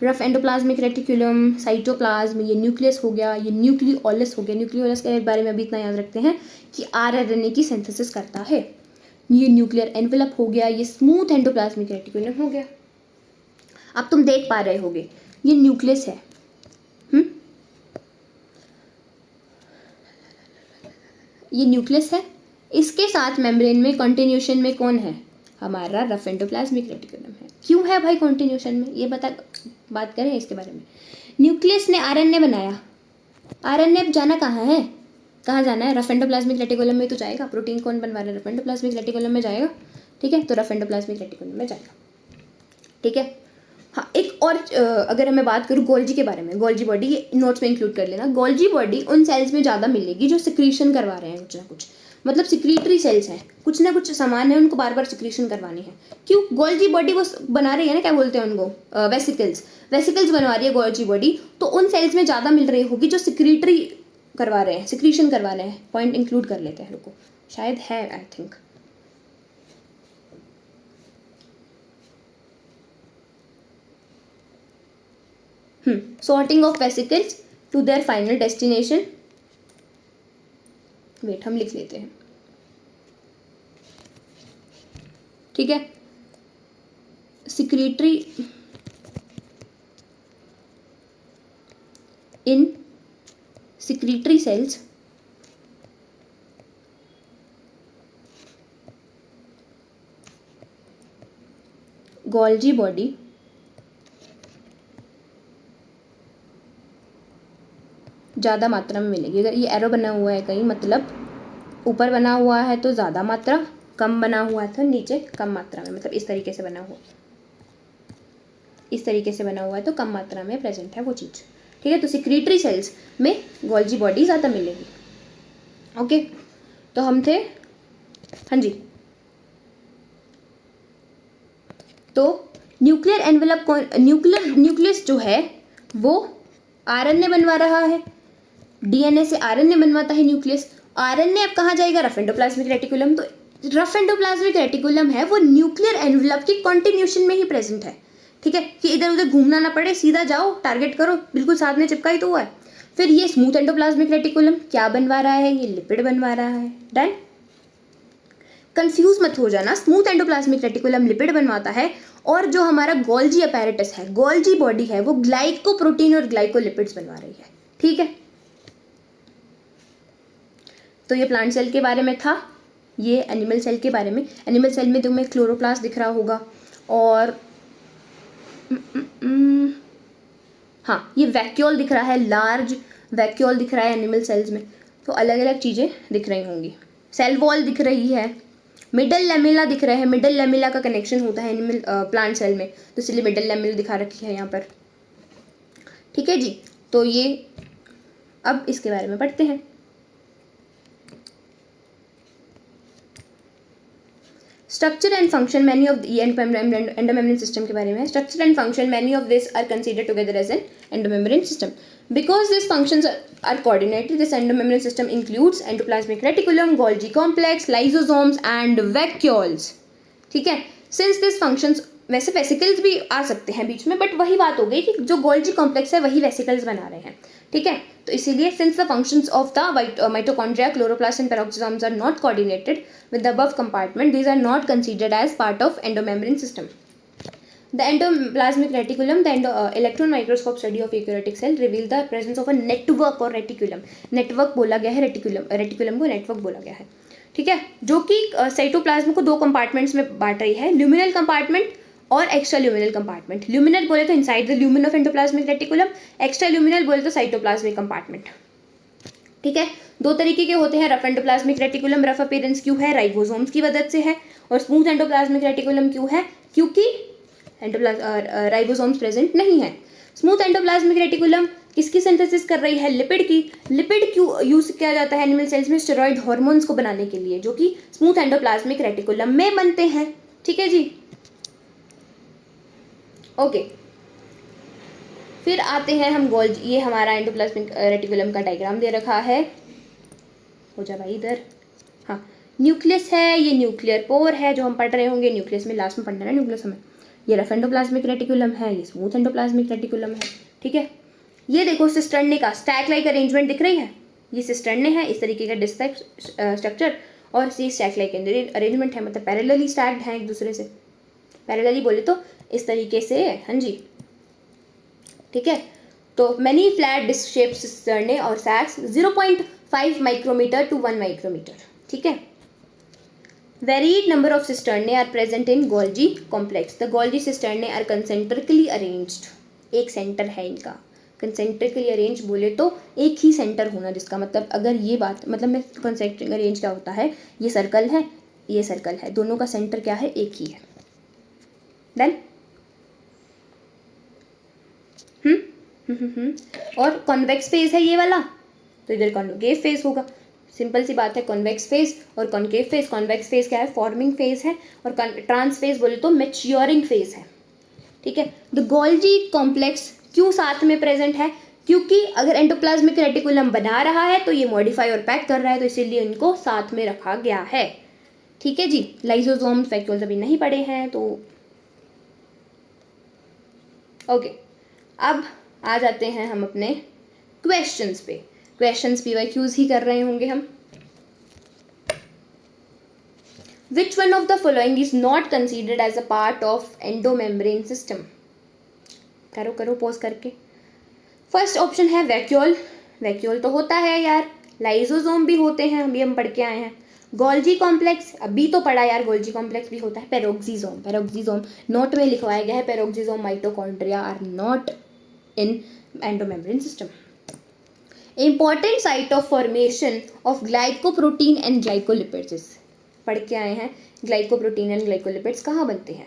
Rough endoplasmic reticulum, cytoplasm, ये न्यूक्लियस हो गया, ये न्यूक्लियोलस हो गया। न्यूक्लियोलस के बारे में अभी इतना याद रखते हैं कि आरएनए की सिंथेसिस करता है। ये न्यूक्लियर एनवेलप हो गया, ये स्मूथ एंडोप्लाज्मिक रेटिकुलम हो गया। अब तुम देख पा रहे होगे ये न्यूक्लियस है, ये न्यूक्लियस है, इसके साथ मेम्ब्रेन में कंटिन्यूशन में कौन है, हमारा रफ एंडोप्लाज्मिक रेटिकुलम है। क्यों है भाई कंटिन्यूशन में, ये बात करें इसके बारे में। न्यूक्लियस ने आरएनए बनाया, आरएनए अब जाना कहाँ है, कहाँ जाना है, रफ एंडोप्लाज्मिक रेटिकुलम में तो जाएगा। प्रोटीन कौन बनवा रहा है, रफ एंडोप्लाज्मिक रेटिकुलम में जाएगा। ठीक है, तो रफ एंडोप्लाज्मिक रेटिकुलम में जाएगा। ठीक है, हाँ एक और अगर मैं बात करूँ गोल्जी के बारे में, गोल्जी बॉडी, ये नोट्स में इंक्लूड कर लेना। गोल्जी बॉडी उन सेल्स में ज़्यादा मिलेगी जो सिक्रीशन करवा रहे हैं कुछ ना कुछ, मतलब सिक्रीटरी सेल्स हैं, कुछ ना कुछ सामान है उनको बार बार सिक्रीशन करवानी है। क्यों, गोल्जी बॉडी वो बना रही है ना, क्या बोलते हैं उनको, वेसिकल्स बनवा रही है गोल्जी बॉडी, तो उन सेल्स में ज़्यादा मिल रही होगी जो सिक्रीटरी करवा रहे हैं, सिक्रीशन करवा रहे हैं। पॉइंट इंक्लूड कर लेते हैं, रुको शायद है, I think. Sorting of vesicles to their final destination, wait हम लिख लेते हैं। ठीक है, secretory in secretory cells Golgi body ज़्यादा मात्रा में मिलेगी। अगर ये एरो बना हुआ है कहीं, मतलब ऊपर बना हुआ है तो ज़्यादा मात्रा, कम बना हुआ है तो नीचे कम मात्रा में, मतलब इस तरीके से बना हुआ, इस तरीके से बना हुआ है तो कम मात्रा में प्रेजेंट है वो चीज़। ठीक है, तो सिक्रीटरी सेल्स में गोल्जी बॉडी ज़्यादा मिलेगी। ओके, तो हम थे, हाँ जी, तो न्यूक्लियर एनवेलप, न्यूक्लियस जो है वो आरएनए बनवा रहा है, डीएनए से आरएनए बनवाता है न्यूक्लियस। आरएनए अब कहाँ जाएगा, रफ एंडोप्लाज्मिक रेटिकुलम। तो रफ एंडोप्लाज्मिक रेटिकुलम है वो न्यूक्लियर एनवेलप की कंटिन्यूशन में ही प्रेजेंट है। ठीक है, कि इधर उधर घूमना ना पड़े, सीधा जाओ टारगेट करो, बिल्कुल साथ में चिपका ही तो हुआ है। फिर ये स्मूथ एंडोप्लाज्मिक रेटिकुलम क्या बनवा रहा है, ये लिपिड बनवा रहा है। डन, कंफ्यूज मत हो जाना, स्मूथ एंडोप्लाज्मिक रेटिकुलम लिपिड बनवाता है, और जो हमारा गोल्जी अपैरेटस है, गोल्जी बॉडी है, वो ग्लाइकोप्रोटीन और ग्लाइकोलिपिड्स बनवा रही है। ठीक है, तो ये प्लांट सेल के बारे में था, ये एनिमल सेल के बारे में। एनिमल सेल में तुम्हें क्लोरोप्लास्ट दिख रहा होगा, और हाँ ये वैक्यूल दिख रहा है, लार्ज वैक्यूल दिख रहा है एनिमल सेल्स में। तो अलग अलग चीज़ें दिख रही होंगी, सेल वॉल दिख रही है, मिडल लेमिला दिख रहा है, मिडल लेमिला का कनेक्शन होता है एनिमल प्लांट सेल में, तो इसलिए मिडल लेमिला दिखा रखी है यहाँ पर। ठीक है जी, तो ये अब इसके बारे में पढ़ते हैं। Structure and function, many of endomembrane system के बारे में। Structure and function, many of this are considered together as an endomembrane system because these functions are coordinated. This endomembrane system includes endoplasmic reticulum, Golgi complex, lysosomes and vacuoles. ठीक है, since these functions, वैसे vesicles भी आ सकते हैं बीच में, but वही बात हो गई कि जो गोल्जी कॉम्प्लेक्स है वही वेसिकल्स बना रहे हैं। ठीक है, तो इसीलिए since the functions of the mitochondria, chloroplast and peroxisomes are not coordinated with the above compartment, these are not considered as part of endomembrane system. The endoplasmic reticulum, the electron microscope study of eukaryotic cell reveal the presence of a network or reticulum. Network बोला गया है, reticulum को network बोला गया है। ठीक है, जो कि साइटोप्लाज्म को दो कंपार्टमेंट्स में बांट रही है, ल्यूमिनल कंपार्टमेंट और एक्स्ट्रा ल्यूमिनल कंपार्टमेंट। ल्यूमिनल बोले तो inside the lumen of endoplasmic reticulum, extra luminal बोले तो साइटोप्लाज्मिक कंपार्टमेंट। ठीक है, दो तरीके के होते हैं rough endoplasmic reticulum. Rough appearance क्यों है, राइबोसोम्स की मदद से है, और स्मूथ एंडोप्लाज्मिक रेटिकुलम क्यों है, क्योंकि राइबोसोम्स प्रेजेंट नहीं है। स्मूथ एंडोप्लाज्मिक रेटिकुलम किसकी सिंथेसिस कर रही है, लिपिड की। लिपिड क्यों यूज किया जाता है एनिमल सेल्स में, स्टेरॉइड हार्मोन्स को बनाने के लिए, जो कि स्मूथ एंडोप्लाज्मिक रेटिकुलम में बनते हैं। ठीक है जी, ओके, फिर आते हैं हम गोल्जी। ये हमारा एंडोप्लाज्मिक रेटिकुलम का डायग्राम दे रखा है, हो जा भाई इधर। हाँ, न्यूक्लियस है, ये न्यूक्लियर पोर है जो हम पढ़ रहे होंगे, न्यूक्लियस में लास्ट में पढ़ना है न्यूक्लियस हमें। ये रफ एंडोप्लाज्मिक रेटिकुलम है, ये स्मूथ एंडोप्लाज्मिक रेटिकुलम है, ठीक है। ये देखो सिस्टर्ने का स्टैक लाइक अरेंजमेंट दिख रही है, ये सिस्टर्ने है इस तरीके का डिस्क टाइप स्ट्रक्चर, और ये स्टैक लाइक अरेंजमेंट है, मतलब पैरेलली स्टैक्ड हैं एक दूसरे से, पैरेलली बोले तो इस तरीके से, हाँ जी, ठीक है। तो many flat disc shape cisternae और सैक्स 0.5 माइक्रोमीटर टू 1 माइक्रोमीटर, ठीक है। Varied number of cisternae are present in Golgi complex. The Golgi cisternae are concentrically arranged. एक सेंटर है इनका, कंसेंट्रिकली अरेंज बोले तो एक ही सेंटर होना, जिसका मतलब अगर ये बात मतलब मैं कंसेंट्रिक अरेंज क्या होता है, ये सर्कल है, ये सर्कल है, दोनों का सेंटर क्या है, एक ही है। डन। और कॉन्वेक्स फेज है ये वाला, तो इधर कॉन्केव फेज होगा। सिंपल सी बात है, कॉन्वेक्स फेज और कॉन्केव फेज। कॉन्वेक्स फेज क्या है, फॉर्मिंग फेज है, और ट्रांस फेज बोले तो मैच्योरिंग फेज है, ठीक है। द गोल्जी कॉम्प्लेक्स क्यों साथ में प्रेजेंट है, क्योंकि अगर एंडोप्लाज्मिक रेटिकुलम बना रहा है तो ये मॉडिफाई और पैक कर रहा है, तो इसीलिए इनको साथ में रखा गया है, ठीक है जी। लाइसोसोम वैक्यूल्स अभी नहीं पढ़े हैं तो ओके। अब आ जाते हैं हम अपने क्वेश्चंस पे। क्वेश्चंस PYQs ही कर रहे होंगे हम। Which one of the following is not considered as a part of endomembrane system? करो करो पॉज करके। फर्स्ट ऑप्शन है वैक्यूल। वैक्यूल तो होता है यार, लाइसोसोम भी होते हैं, अभी हम पढ़ के आए हैं। गोल्जी कॉम्प्लेक्स अभी तो पढ़ा यार, गोल्जी कॉम्प्लेक्स भी होता है। पेरोक्सिसोम, पेरोक्सिसोम नोट में लिखवाया गया है, peroxisome mitochondria are not in endomembrane system. Important site of formation of glycoprotein and glycolipids, पढ़ के आए हैं। ग्लाइकोप्रोटीन एंड ग्लाइकोलिपिड्स कहाँ बनते हैं?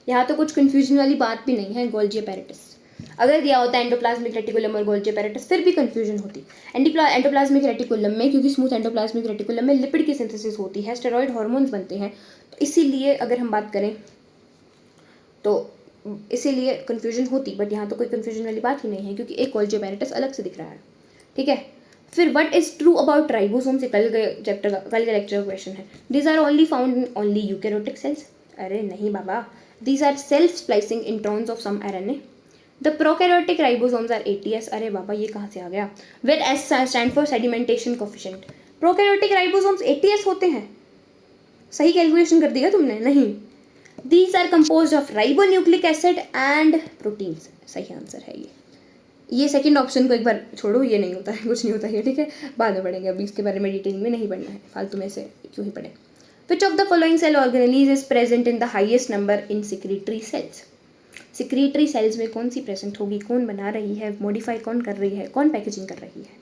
यहाँ तो कुछ कंफ्यूजन वाली बात भी नहीं है। गोल्जी अपैरेटस अगर दिया होता है एंडोप्लाज्मिक रेटिकुलम और गोल्जी अपैरेटस फिर भी कंफ्यूजन होती। एंडोप्लाज्मिक रेटिकुलम में, क्योंकि स्मूथ एंडोप्लाज्मिक रेटिकुलम में लिपिड की सिंथेसिस होती है, स्टेरॉइड हार्मोन्स बनते हैं, तो इसीलिए अगर हम बात करें तो इसीलिए कंफ्यूजन होती। बट यहाँ तो कोई कंफ्यूजन वाली बात ही नहीं है, क्योंकि एक गोल्जी अपैरेटस अलग से दिख रहा है, ठीक है। फिर what is true about ribosome से कल के चैप्टर का, कल के लेक्चर का क्वेश्चन है। These are only found in only eukaryotic cells. अरे नहीं बाबा, these are self splicing introns of some RNA। The prokaryotic ribosomes are ATS। अरे बाबा ये कहाँ से आ गया? Where S stand for sedimentation coefficient. Prokaryotic ribosomes ATS होते हैं? सही कैलकुलेशन कर दिया तुमने? नहीं। These are composed of ribonucleic acid and proteins. सही आंसर है ये सेकंड ऑप्शन को एक बार छोड़ो, ये नहीं होता है, कुछ नहीं होता है, ठीक है। बाद में पढ़ेंगे, अभी इसके बारे में डिटेल में नहीं पढ़ना है, फालतू में से क्यों ही पढ़े। Which of the following cell organelles is present in the highest number in secretory cells? secretory cells में कौन सी प्रेजेंट होगी, कौन बना रही है, मॉडिफाई कौन कर रही है, कौन पैकेजिंग कर रही है?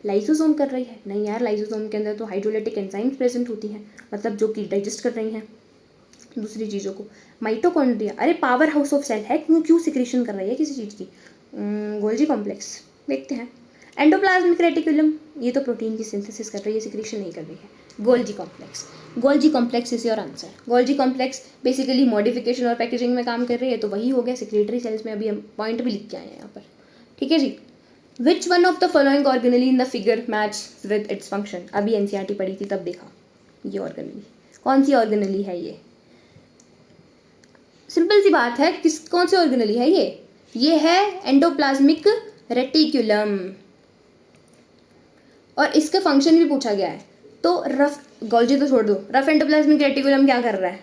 लाइसोसोम कर रही है? नहीं यार, लाइसोसोम के अंदर तो हाइड्रोलाइटिक एंजाइम्स प्रेजेंट होती हैं, मतलब जो कि डाइजेस्ट कर रही हैं दूसरी चीज़ों को। माइटोकॉन्ड्रिया, अरे पावर हाउस ऑफ सेल है, क्यों सिक्रीशन कर रही है किसी चीज़ की? गोल्जी कॉम्प्लेक्स देखते हैं। एंडोप्लाज्मिक रेटिकुलम, ये तो प्रोटीन की सिंथेसिस कर रही है, सिक्रीशन नहीं कर रही है। Golgi complex, Golgi complex is your answer. Golgi complex basically modification और पैकेजिंग में काम कर रही है, तो वही हो गया। सेक्रेटरी सेल्स में अभी हम पॉइंट भी लिख के आए हैं यहाँ पर, ठीक है जी। Which one of the following organelle in the figure match with its function? अभी NCERT पढ़ी थी तब देखा। ये ऑर्गेनली कौन सी ऑर्गेनली है? सिंपल सी बात है, कौन सी ऑर्गेनली है ये है एंडोप्लाज्मिक रेटिकुलम, और इसका फंक्शन भी पूछा गया है। तो रफ, गोल्जी तो छोड़ दो, रफ एंडोप्लाज्मिक रेटिकुलम क्या कर रहा है?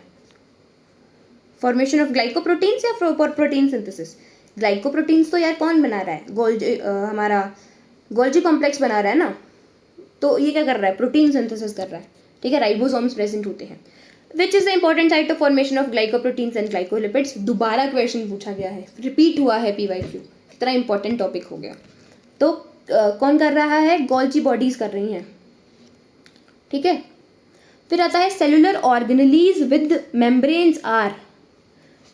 फॉर्मेशन ऑफ ग्लाइकोप्रोटीन्स या प्रोटीन सिंथेसिस? ग्लाइकोप्रोटीन्स तो यार कौन बना रहा है? हमारा गोल्जी कॉम्प्लेक्स बना रहा है ना, तो ये क्या कर रहा है? प्रोटीन सिंथेसिस कर रहा है, ठीक है। राइबोसोम्स प्रेजेंट होते हैं। Which is the important site of formation of glycoproteins and glycolipids? दोबारा क्वेश्चन पूछा गया है, रिपीट हुआ है PYQ, कितना इंपॉर्टेंट टॉपिक हो गया। तो कौन कर रहा है? गोल्जी बॉडीज कर रही हैं, ठीक है। फिर आता है cellular organelles with membranes are.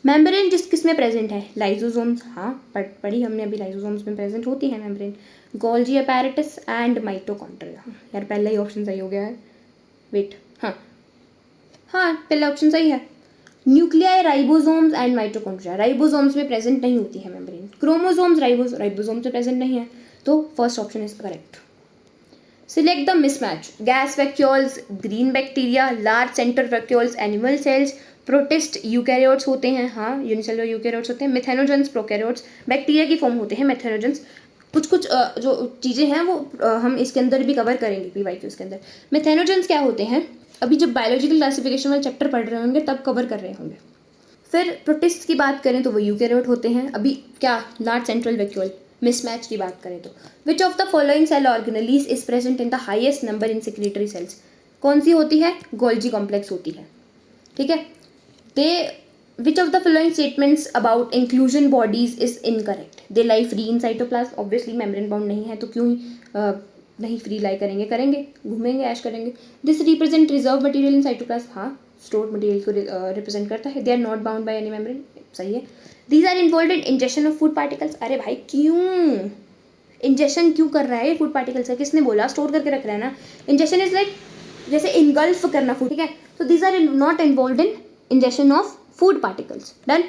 Membrane किस में प्रेजेंट है? लाइसोसोम्स, हाँ पढ़ी हमने अभी, लाइसोसोम्स में प्रेजेंट होती है membrane. Golgi apparatus and mitochondria. यार पहला ही ऑप्शन सही हो गया है, वेट, हाँ पहला ऑप्शन सही है। Nuclei ribosomes and mitochondria, ribosomes में प्रेजेंट नहीं होती है मेम्ब्रेन। क्रोमोसोम्स राइबोसोम्स में प्रेजेंट नहीं है, तो first option is correct. Select the mismatch, gas vacuoles, green bacteria, large centre vacuoles, animal cells, protist eukaryotes होते हैं, हाँ यूनिसेलुलर यूकैरियोट्स होते हैं, मेथेनोजेंस प्रोकैरियोट्स, बैक्टीरिया की फॉर्म होते हैं मेथेनोजेंस। कुछ कुछ जो चीज़ें हैं वो हम इसके अंदर भी कवर करेंगे पीवाईक्यूज़ के अंदर। मेथेनोजेंस क्या होते हैं अभी जब बायोलॉजिकल क्लासिफिकेशन वाले चैप्टर पढ़ रहे होंगे तब कवर कर रहे होंगे। फिर प्रोटिस्ट की बात करें तो वो यूकैरियोट होते हैं। अभी क्या लार्ज सेंट्रल वैक्यूल, मिसमैच की बात करें तो which of the following cell organelles is present in the highest number in secretory cells, कौन सी होती है, गोल्जी कॉम्प्लेक्स होती है, ठीक है। They which of the following statements about inclusion bodies is incorrect, they lie free in cytoplasm, obviously membrane bound नहीं है तो क्यों नहीं फ्री लाई करेंगे, करेंगे घूमेंगे ऐश करेंगे। This represent reserve material in cytoplasm, हाँ स्टोर्ड मटेरियल को रिप्रेजेंट करता है। They are not bound by any membrane, सही है। These are involve in injection of food particles, अरे भाई क्यों इंजेक्शन क्यों कर रहा है फूड पार्टिकल्स का, किसने बोला, स्टोर करके रख रहा है ना। इंजेक्शन इज लाइक जैसे इनगल्फ करना फूड, ठीक है। So these are not involve in injection of food particles, done.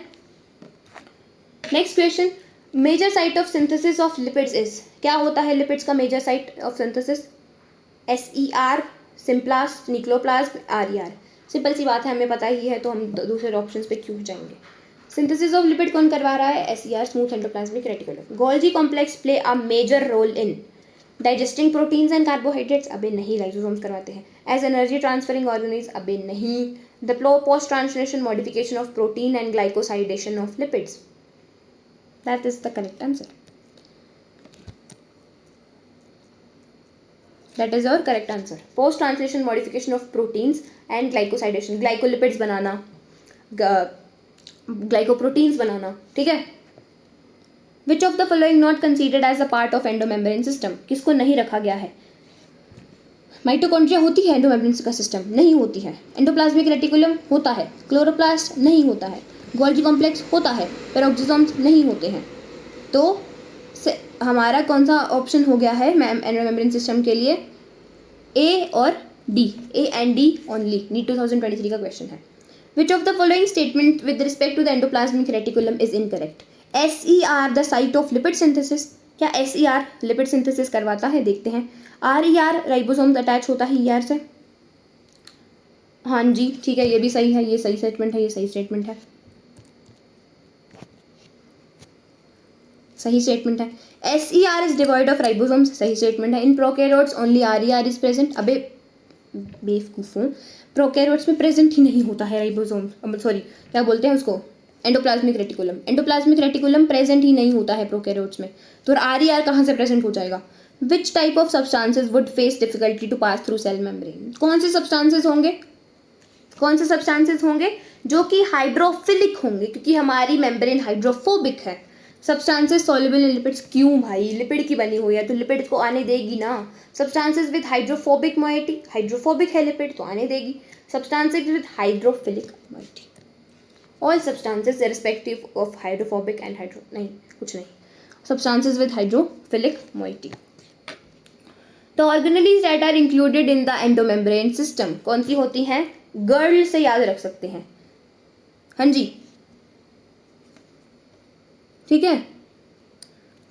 Next question, major site of synthesis of lipids is, क्या होता है लिपिड्स का major site of synthesis, SER, symplast, nucleoplasm, RER। Simple सी बात है, हमें पता ही है तो हम दूसरे ऑप्शंस पे क्यों जाएंगे। सिंथेसिस ऑफ लिपिड कौन करवा रहा है, SER, smooth endoplasmic reticulum. Golgi complex play a major role in digesting proteins and carbohydrates, अबे नहीं, लाइसोसोम्स करवाते हैं। एज एनर्जी ट्रांसफरिंग ऑर्गेनिज, अबे नहीं। The post translation modification of protein and glycosidation of lipids, that is the correct answer, that is our correct answer. Post translation modification of proteins and glycosidation, glycolipids banana, glycoproteins बनाना, ठीक है। Which of the following not considered as a part of endomembrane system, किसको नहीं रखा गया है। Mitochondria होती है endomembrane का सिस्टम, नहीं होती है। एंडोप्लाज्मिक रेटिकुलम होता है, क्लोरोप्लास्ट नहीं होता है, गोल्जी कॉम्प्लेक्स होता है, पेरोक्सिसोम्स नहीं होते हैं। तो हमारा कौन सा ऑप्शन हो गया है एंडोमेम्ब्रेन सिस्टम के लिए, A और D, A and D only. NEET 2023 का क्वेश्चन है। Which of the following statement with respect to the endoplasmic reticulum is incorrect, SER the site of lipid synthesis, क्या SER लिपिड सिंथेसिस करवाता है, देखते हैं। RER राइबोसोम्स अटैच होता है ER से, हाँ जी ठीक है, ये भी सही है, ये सही स्टेटमेंट है, ये सही स्टेटमेंट है, सही स्टेटमेंट है। SER is devoid of ribosomes, सही स्टेटमेंट है। In prokaryotes only RER is present, अबे बेवकूफ़ों, प्रोकैरियोट्स में प्रेजेंट ही नहीं होता है राइबोसोम, सॉरी क्या बोलते हैं उसको, endoplasmic reticulum. Endoplasmic reticulum present ही नहीं होता है प्रोकैरियोट्स में, तो RER कहाँ से प्रेजेंट हो जाएगा। Which type of substances would face difficulty to pass through cell membrane, कौन से सब्सटेंसेज होंगे, कौन से सब्सटेंसेज होंगे जो कि हाइड्रोफिलिक होंगे, क्योंकि हमारी मेम्ब्रेन हाइड्रोफोबिक है। सब्सटेंसेज सॉल्युबल इन लिपिड्स, क्यों भाई, लिपिड की बनी हुई है तो लिपिड को आने देगी ना। Substances with hydrophobic moiety, hydrophobic है लिपिड तो आने देगी। Substances with hydrophilic moiety, all substances irrespective of hydrophobic and hydro, नहीं कुछ नहीं, substances with hydrophilic moiety. The organelles that are included in the endomembrane system, कौन सी होती हैं, गर्ल से याद रख सकते हैं, हाँ जी ठीक है।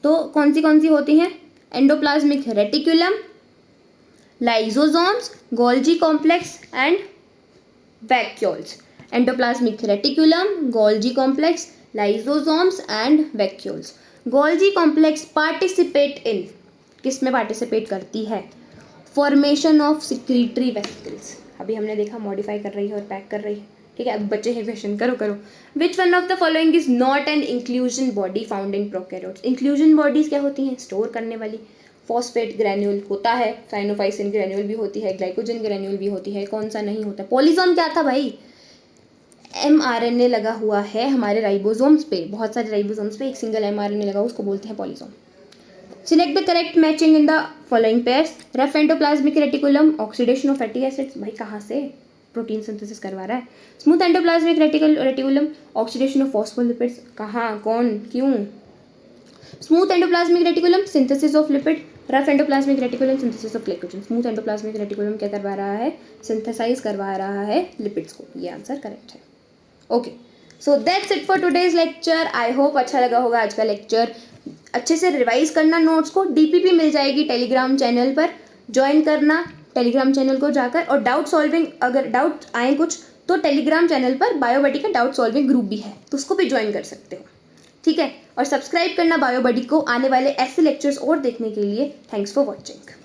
तो कौन सी होती हैं, endoplasmic reticulum, lysosomes, Golgi complex and vacuoles. Endoplasmic reticulum, Golgi complex, lysosomes and vacuoles. Golgi complex participate in, किस में पार्टिसिपेट करती है, फॉर्मेशन ऑफ सिक्रीटरी वेसिकल्स, अभी हमने देखा मॉडिफाई कर रही है और पैक कर रही है, ठीक है। अब बच्चे हैं क्वेश्चन, करो। विच one of the following is not an inclusion body found in prokaryotes, inclusion bodies क्या होती हैं, स्टोर करने वाली। फॉस्फेट ग्रैन्यूल होता है, साइनोफाइसिन ग्रैन्यूल भी होती है, ग्लाइकोजन ग्रैन्यूल भी होती है, कौन सा नहीं होता। पॉलीसोम क्या था भाई, mRNA लगा हुआ है हमारे राइबोसोम्स पे, बहुत सारे राइबोसोम्स पे एक सिंगल mRNA लगा, उसको बोलते हैं polysome. Select the correct matching in the following pairs, rough endoplasmic reticulum, oxidation of fatty acids, भाई कहाँ से, प्रोटीन सिंथेसिस करवा रहा है। Smooth endoplasmic reticulum, oxidation of phospholipids, कहाँ, कौन, क्यों। Smooth endoplasmic reticulum, synthesis of lipid. Rough endoplasmic reticulum, synthesis of glycogen. Smooth endoplasmic reticulum क्या करवा रहा है, सिंथेसाइज करवा रहा है लिपिड्स को, ये आंसर करेक्ट है। Okay, so that's it for today's lecture. I hope अच्छा लगा होगा आज का लेक्चर। अच्छे से रिवाइज करना नोट्स को, DPP मिल जाएगी टेलीग्राम चैनल पर, ज्वाइन करना टेलीग्राम चैनल को जाकर, और डाउट सॉल्विंग, अगर डाउट आए कुछ तो टेलीग्राम चैनल पर बायोबडी का डाउट सॉल्विंग ग्रुप भी है, तो उसको भी ज्वाइन कर सकते हो, ठीक है। और सब्सक्राइब करना बायोबडी को आने वाले ऐसे लेक्चर्स और देखने के लिए। Thanks for watching.